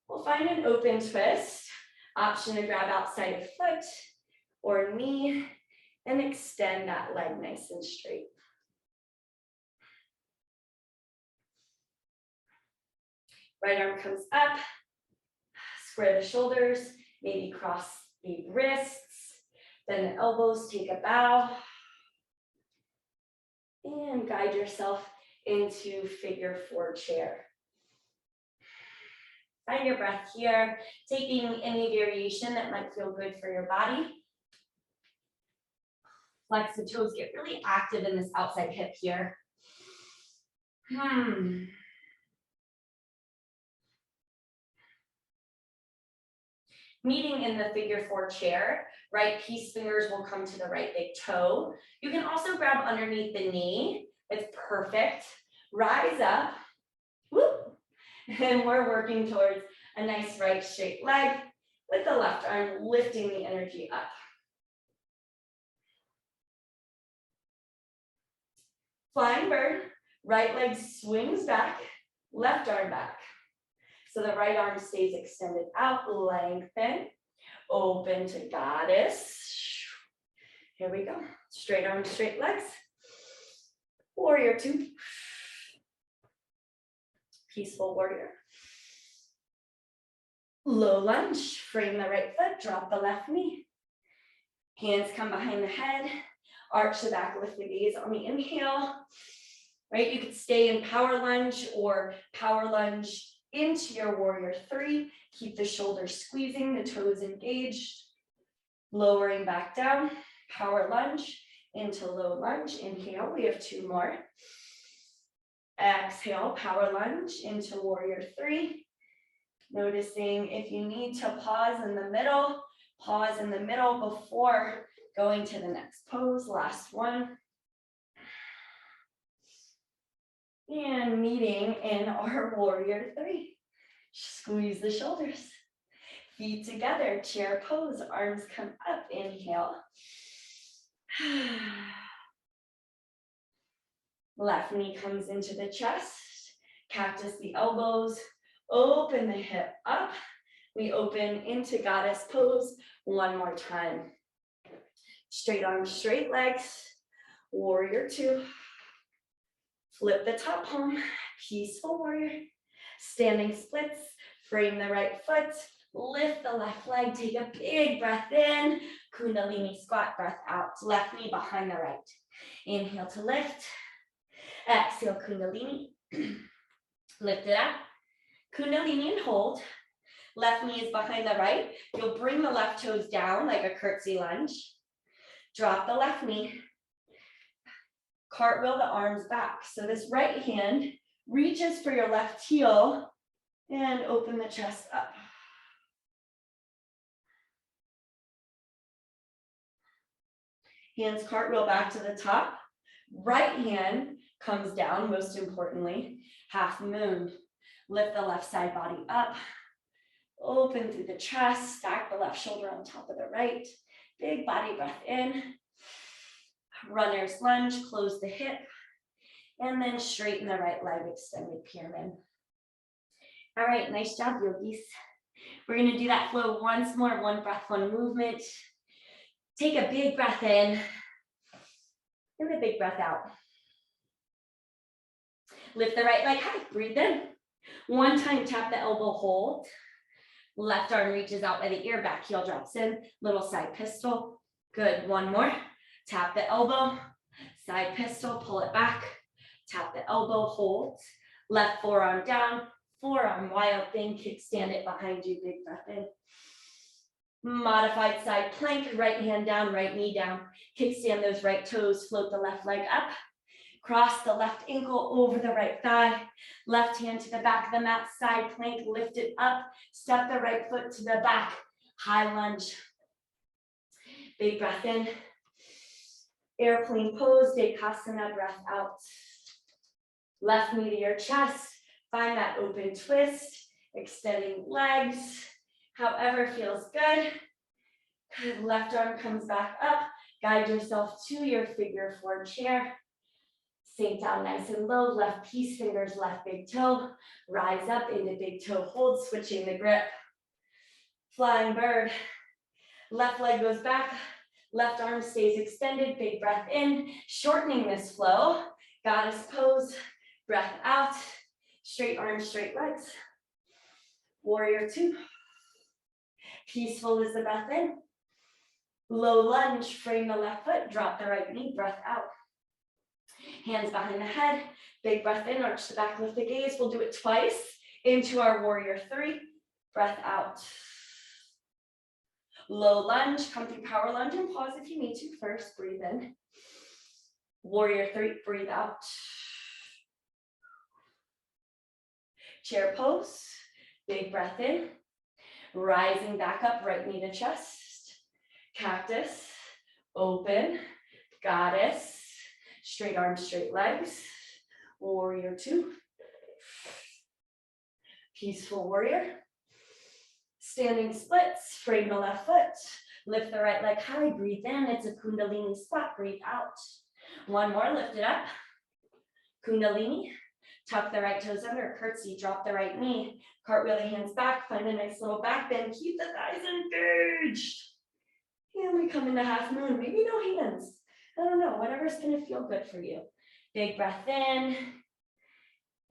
We'll find an open twist. Option to grab outside of foot or knee and extend that leg nice and straight. Right arm comes up, square the shoulders, maybe cross the wrists, then the elbows, take a bow, and guide yourself into figure four chair. Find your breath here, taking any variation that might feel good for your body. Flex the toes, get really active in this outside hip here. Meeting in the figure four chair, right peace fingers will come to the right big toe. You can also grab underneath the knee. It's perfect. Rise up. Whoop. And we're working towards a nice right straight leg with the left arm lifting the energy up. Flying bird, right leg swings back, left arm back. So the right arm stays extended out, lengthen, open to goddess. Here we go. Straight arms, straight legs. Warrior two. Peaceful warrior. Low lunge, frame the right foot, drop the left knee. Hands come behind the head, arch the back, lift the gaze on the inhale. Right, you could stay in power lunge or power lunge into your warrior three. Keep the shoulders squeezing, the toes engaged. Lowering back down, power lunge into low lunge. Inhale, we have two more. Exhale, power lunge into warrior three. Noticing if you need to pause in the middle before going to the next pose. Last one. And meeting in our warrior three. Squeeze the shoulders. Feet together, chair pose, arms come up, inhale. Left knee comes into the chest, cactus the elbows, open the hip up. We open into goddess pose one more time. Straight arms, straight legs, warrior two. Flip the top palm, peaceful warrior. Standing splits, frame the right foot, lift the left leg, take a big breath in, kundalini squat, breath out, left knee behind the right. Inhale to lift, exhale kundalini, lift it up, kundalini and hold. Left knee is behind the right. You'll bring the left toes down like a curtsy lunge. Drop the left knee. Cartwheel the arms back. So this right hand reaches for your left heel and open the chest up. Hands cartwheel back to the top. Right hand comes down, most importantly, half moon. Lift the left side body up. Open through the chest, stack the left shoulder on top of the right. Big body breath in. Runner's lunge, close the hip. And then straighten the right leg, extended pyramid. All right, nice job, yogis. We're gonna do that flow once more, one breath, one movement. Take a big breath in and a big breath out. Lift the right leg high, breathe in. One time, tap the elbow, hold. Left arm reaches out by the ear, back heel drops in, little side pistol. Good, one more. Tap the elbow, side pistol, pull it back. Tap the elbow, hold. Left forearm down, forearm wild thing, kickstand it behind you, big breath in. Modified side plank, right hand down, right knee down. Kickstand those right toes, float the left leg up. Cross the left ankle over the right thigh. Left hand to the back of the mat, side plank, lift it up. Step the right foot to the back, high lunge. Big breath in. Airplane pose, Dekasana, breath out. Left knee to your chest. Find that open twist, extending legs, however feels good. Good. Left arm comes back up. Guide yourself to your figure four chair. Sink down nice and low, left peace fingers, left big toe. Rise up into big toe hold, switching the grip. Flying bird. Left leg goes back, left arm stays extended, big breath in, shortening this flow. Goddess pose, breath out, straight arms, straight legs. Warrior two. Peaceful is the breath in. Low lunge, frame the left foot, drop the right knee, breath out. Hands behind the head, big breath in, arch the back, lift the gaze. We'll do it twice into our warrior three, breath out. Low lunge, come through power lunge and pause if you need to first, breathe in. Warrior three, breathe out. Chair pose, big breath in. Rising back up, right knee to chest. Cactus, open, goddess. Straight arms, straight legs. Warrior two. Peaceful warrior. Standing splits, frame the left foot. Lift the right leg high, breathe in. It's a kundalini squat, breathe out. One more, lift it up. Kundalini. Tuck the right toes under, curtsy, drop the right knee. Cartwheel the hands back, find a nice little back bend. Keep the thighs engaged. And we come into half moon, maybe no hands. I don't know, whatever's gonna feel good for you. Big breath in.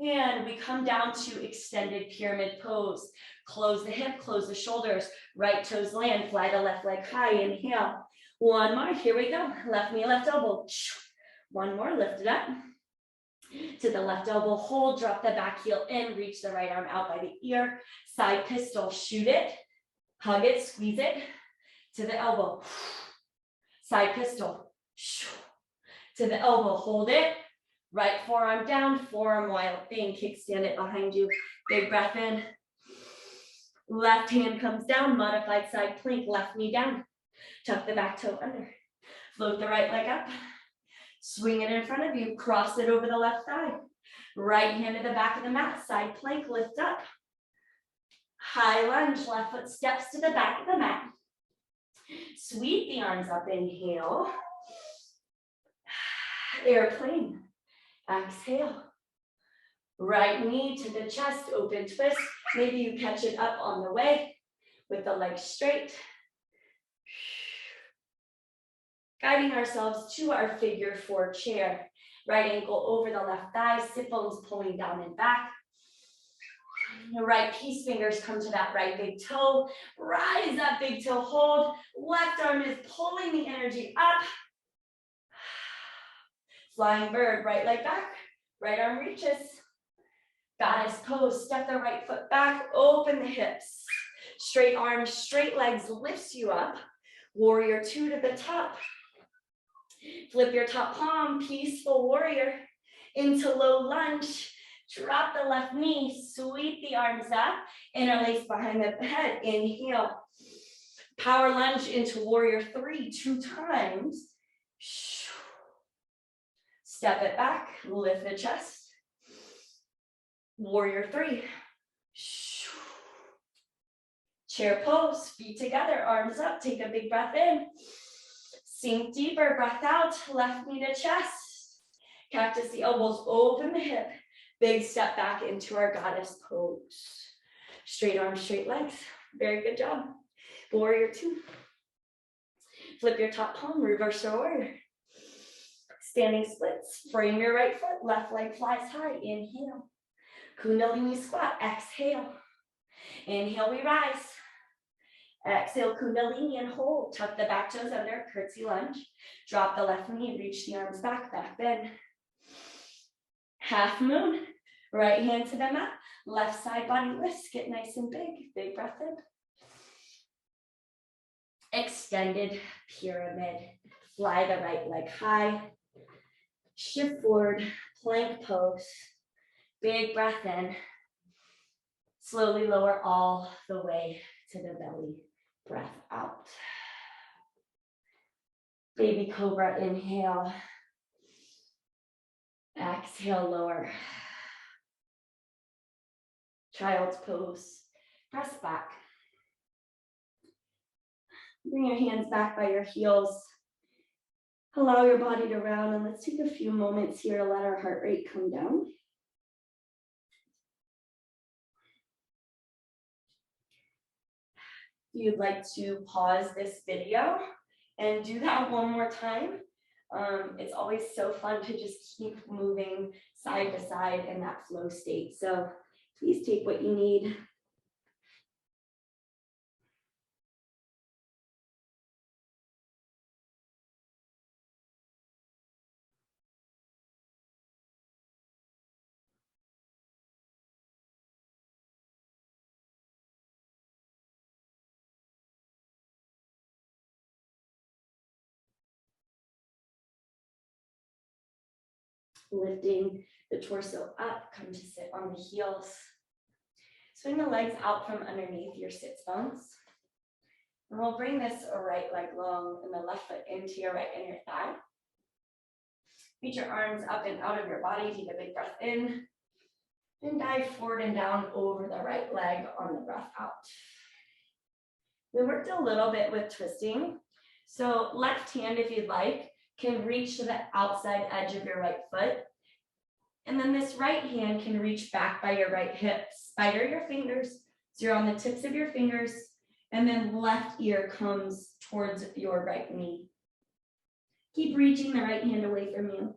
And we come down to extended pyramid pose. Close the hip, close the shoulders. Right toes land, fly the left leg high, inhale. One more, here we go. Left knee, left elbow. One more, lift it up. To the left elbow, hold, drop the back heel in, reach the right arm out by the ear. Side pistol, shoot it, hug it, squeeze it. To the elbow. Side pistol. To the elbow, hold it. Right forearm down, forearm wild thing, kickstand it behind you. Big breath in. Left hand comes down, modified side plank, left knee down. Tuck the back toe under. Float the right leg up. Swing it in front of you, cross it over the left thigh. Right hand to the back of the mat, side plank, lift up. High lunge, left foot steps to the back of the mat. Sweep the arms up, inhale. Airplane, exhale. Right knee to the chest, open twist. Maybe you catch it up on the way with the legs straight. Guiding ourselves to our figure four chair. Right ankle over the left thigh, sit bones pulling down and back. The right peace fingers come to that right big toe. Rise that big toe, hold. Left arm is pulling the energy up. Flying bird, right leg back, right arm reaches. Goddess pose, step the right foot back, open the hips. Straight arms, straight legs lifts you up. Warrior two to the top. Flip your top palm, peaceful warrior. Into low lunge, drop the left knee, sweep the arms up, interlace behind the head, inhale. Power lunge into warrior three, 2 times. Step it back, lift the chest. Warrior three. Chair pose, feet together, arms up, take a big breath in. Sink deeper, breath out, left knee to chest. Cactus the elbows, open the hip. Big step back into our goddess pose. Straight arms, straight legs. Very good job. Warrior two. Flip your top palm, reverse your warrior. Standing splits, frame your right foot, left leg flies high, inhale. Kundalini squat, exhale. Inhale, we rise. Exhale, Kundalini and hold. Tuck the back toes under, curtsy lunge. Drop the left knee, reach the arms back, back bend. Half moon, right hand to the mat. Left side body lifts, get nice and big. Big breath in. Extended pyramid. Fly the right leg high. Shift forward, plank pose. Big breath in. Slowly lower all the way to the belly. Breath out. Baby cobra, inhale. Exhale, lower. Child's pose. Press back. Bring your hands back by your heels. Allow your body to round, and let's take a few moments here to let our heart rate come down. If you'd like to pause this video and do that one more time, it's always so fun to just keep moving side to side in that flow state. So please take what you need. Lifting the torso up, come to sit on the heels. Swing the legs out from underneath your sits bones. And we'll bring this right leg long and the left foot into your right inner thigh. Reach your arms up and out of your body, take a big breath in. Then dive forward and down over the right leg on the breath out. We worked a little bit with twisting. So left hand, if you'd like, can reach to the outside edge of your right foot. And then this right hand can reach back by your right hip. Spider your fingers, so you're on the tips of your fingers, and then left ear comes towards your right knee. Keep reaching the right hand away from you.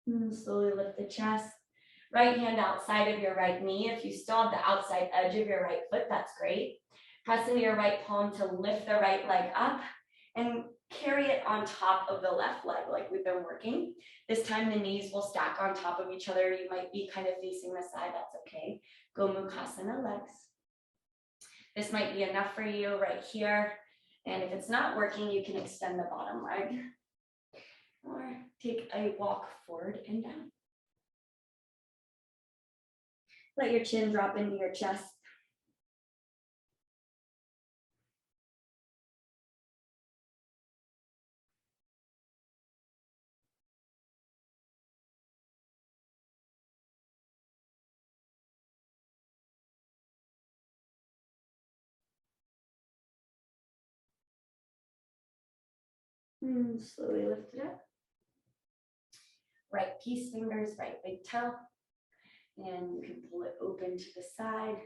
And slowly lift the chest. Right hand outside of your right knee. If you still have the outside edge of your right foot, that's great. Press into your right palm to lift the right leg up and carry it on top of the left leg like we've been working. This time the knees will stack on top of each other. You might be kind of facing the side, that's okay. Gomukhasana legs. This might be enough for you right here. And if it's not working, you can extend the bottom leg or take a walk forward and down. Let your chin drop into your chest. And slowly lift it up. Right peace fingers, right big toe. And you can pull it open to the side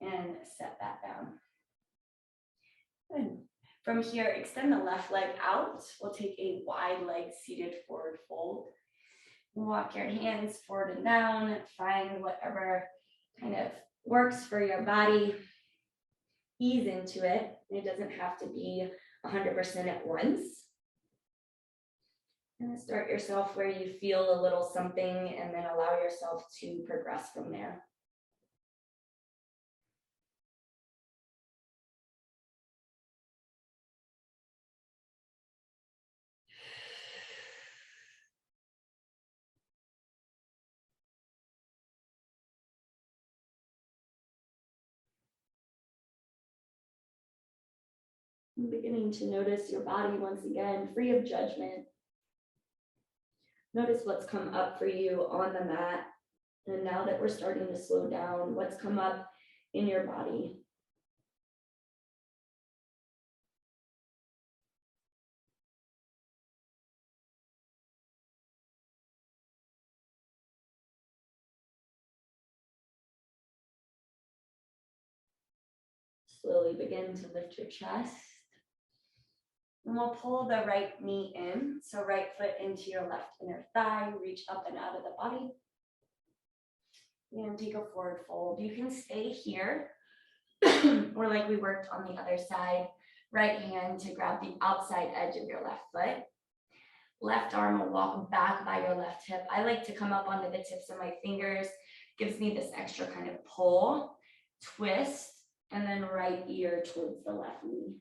and set that down. Good. From here, extend the left leg out. We'll take a wide leg seated forward fold. Walk your hands forward and down. Find whatever kind of works for your body. Ease into it. It doesn't have to be 100% at once. And start yourself where you feel a little something and then allow yourself to progress from there. I'm beginning to notice your body once again, free of judgment. Notice what's come up for you on the mat. And now that we're starting to slow down, what's come up in your body. Slowly begin to lift your chest. And we'll pull the right knee in. So right foot into your left inner thigh, reach up and out of the body. And take a forward fold. You can stay here, or like we worked on the other side, right hand to grab the outside edge of your left foot. Left arm will walk back by your left hip. I like to come up onto the tips of my fingers. Gives me this extra kind of pull, twist, and then right ear towards the left knee.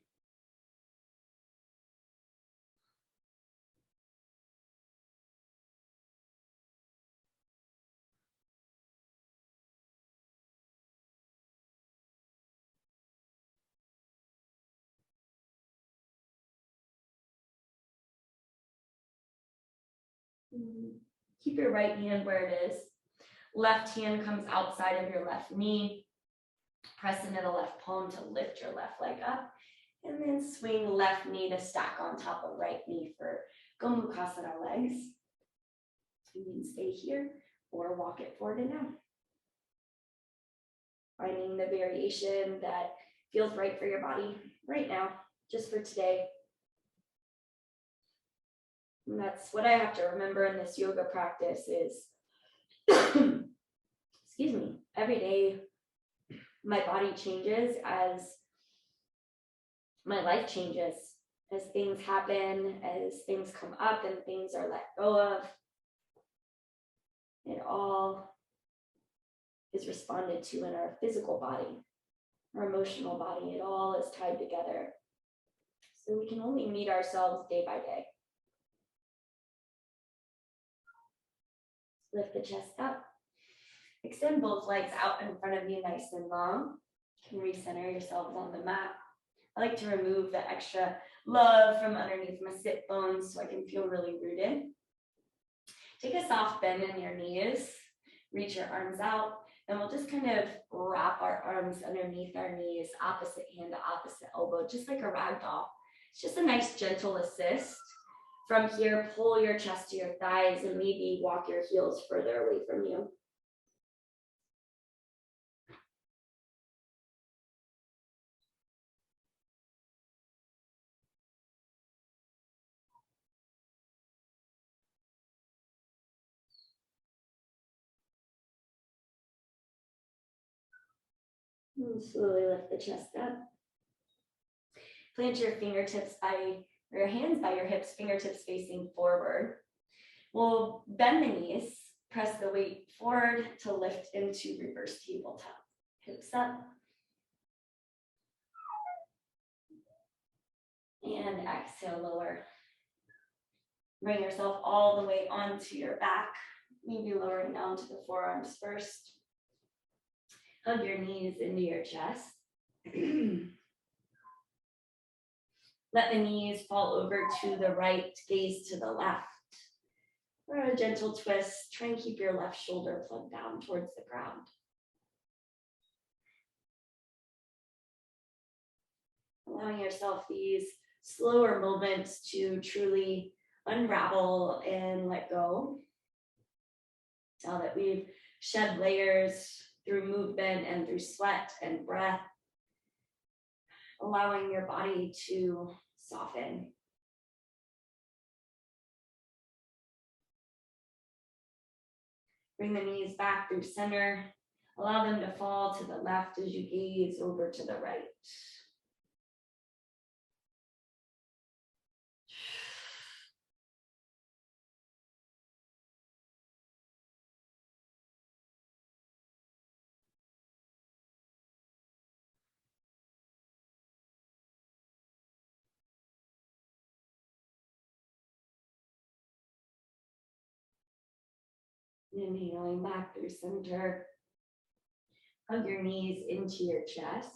Keep your right hand where it is. Left hand comes outside of your left knee. Press into the left palm to lift your left leg up. And then swing left knee to stack on top of right knee for Gomukhasana legs. You can stay here or walk it forward and down. Finding the variation that feels right for your body right now, just for today. And that's what I have to remember in this yoga practice is, excuse me, every day my body changes as my life changes, as things happen, as things come up and things are let go of. It all is responded to in our physical body, our emotional body. It all is tied together. So we can only meet ourselves day by day. Lift the chest up. Extend both legs out in front of you nice and long. You can recenter yourselves on the mat. I like to remove the extra love from underneath my sit bones so I can feel really rooted. Take a soft bend in your knees. Reach your arms out. And we'll just kind of wrap our arms underneath our knees, opposite hand to opposite elbow, just like a rag doll. It's just a nice gentle assist. From here, pull your chest to your thighs and maybe walk your heels further away from you. And slowly lift the chest up. Plant your fingertips or your hands by your hips, fingertips facing forward. We'll bend the knees, press the weight forward to lift into reverse tabletop. Hips up. And exhale, lower. Bring yourself all the way onto your back, maybe lowering down to the forearms first. Hug your knees into your chest. Let the knees fall over to the right, gaze to the left. For a gentle twist, try and keep your left shoulder plugged down towards the ground. Allowing yourself these slower moments to truly unravel and let go. Now that we've shed layers through movement and through sweat and breath, allowing your body to soften. Bring the knees back through center. Allow them to fall to the left as you gaze over to the right. Inhaling back through center. Hug your knees into your chest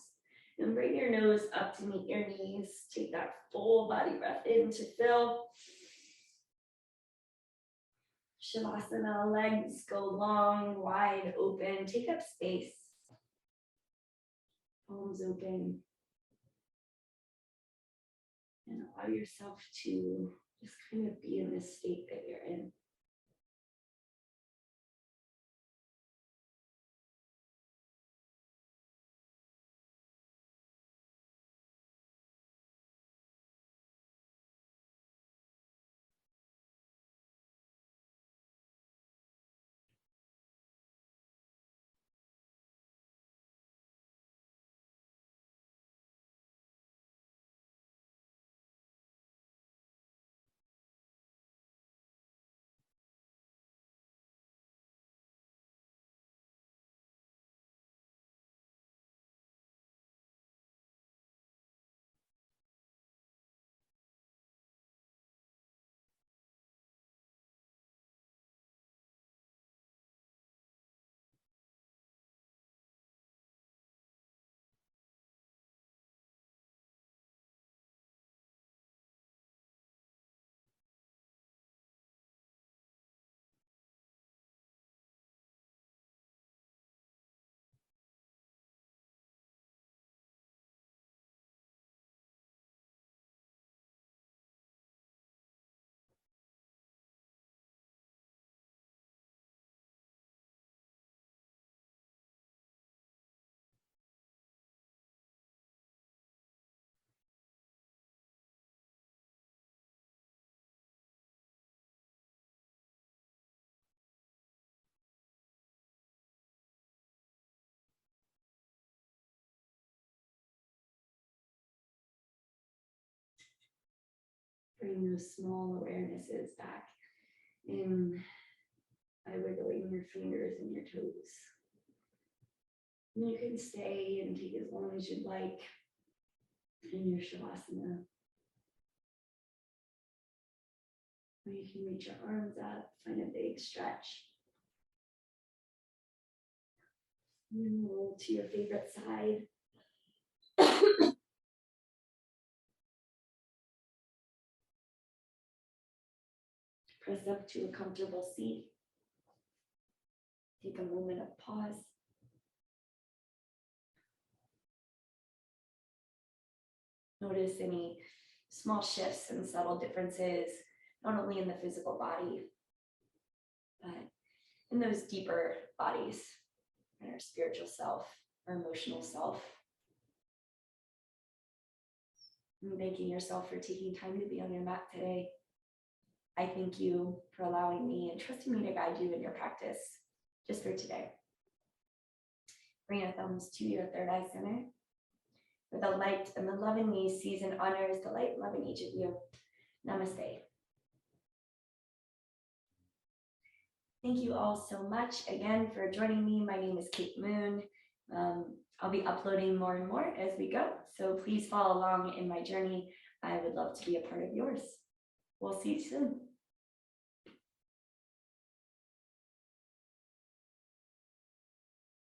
and bring your nose up to meet your knees. Take that full body breath in to fill. Shavasana, legs go long, wide open. Take up space. Palms open. And allow yourself to just kind of be in this state that you're in. Bring those small awarenesses back in by wiggling your fingers and your toes. And you can stay and take as long as you'd like in your Shavasana. Or you can reach your arms up, find a big stretch. And then roll to your favorite side. Press up to a comfortable seat. Take a moment of pause. Notice any small shifts and subtle differences, not only in the physical body, but in those deeper bodies, in our spiritual self, our emotional self. And thanking yourself for taking time to be on your mat today. I thank you for allowing me and trusting me to guide you in your practice just for today. Bring your thumbs to your third eye center. For the light and the love in me sees and honors the light and love in each of you. Namaste. Thank you all so much again for joining me. My name is Kate Moon. I'll be uploading more and more as we go. So please follow along in my journey. I would love to be a part of yours. We'll see you soon.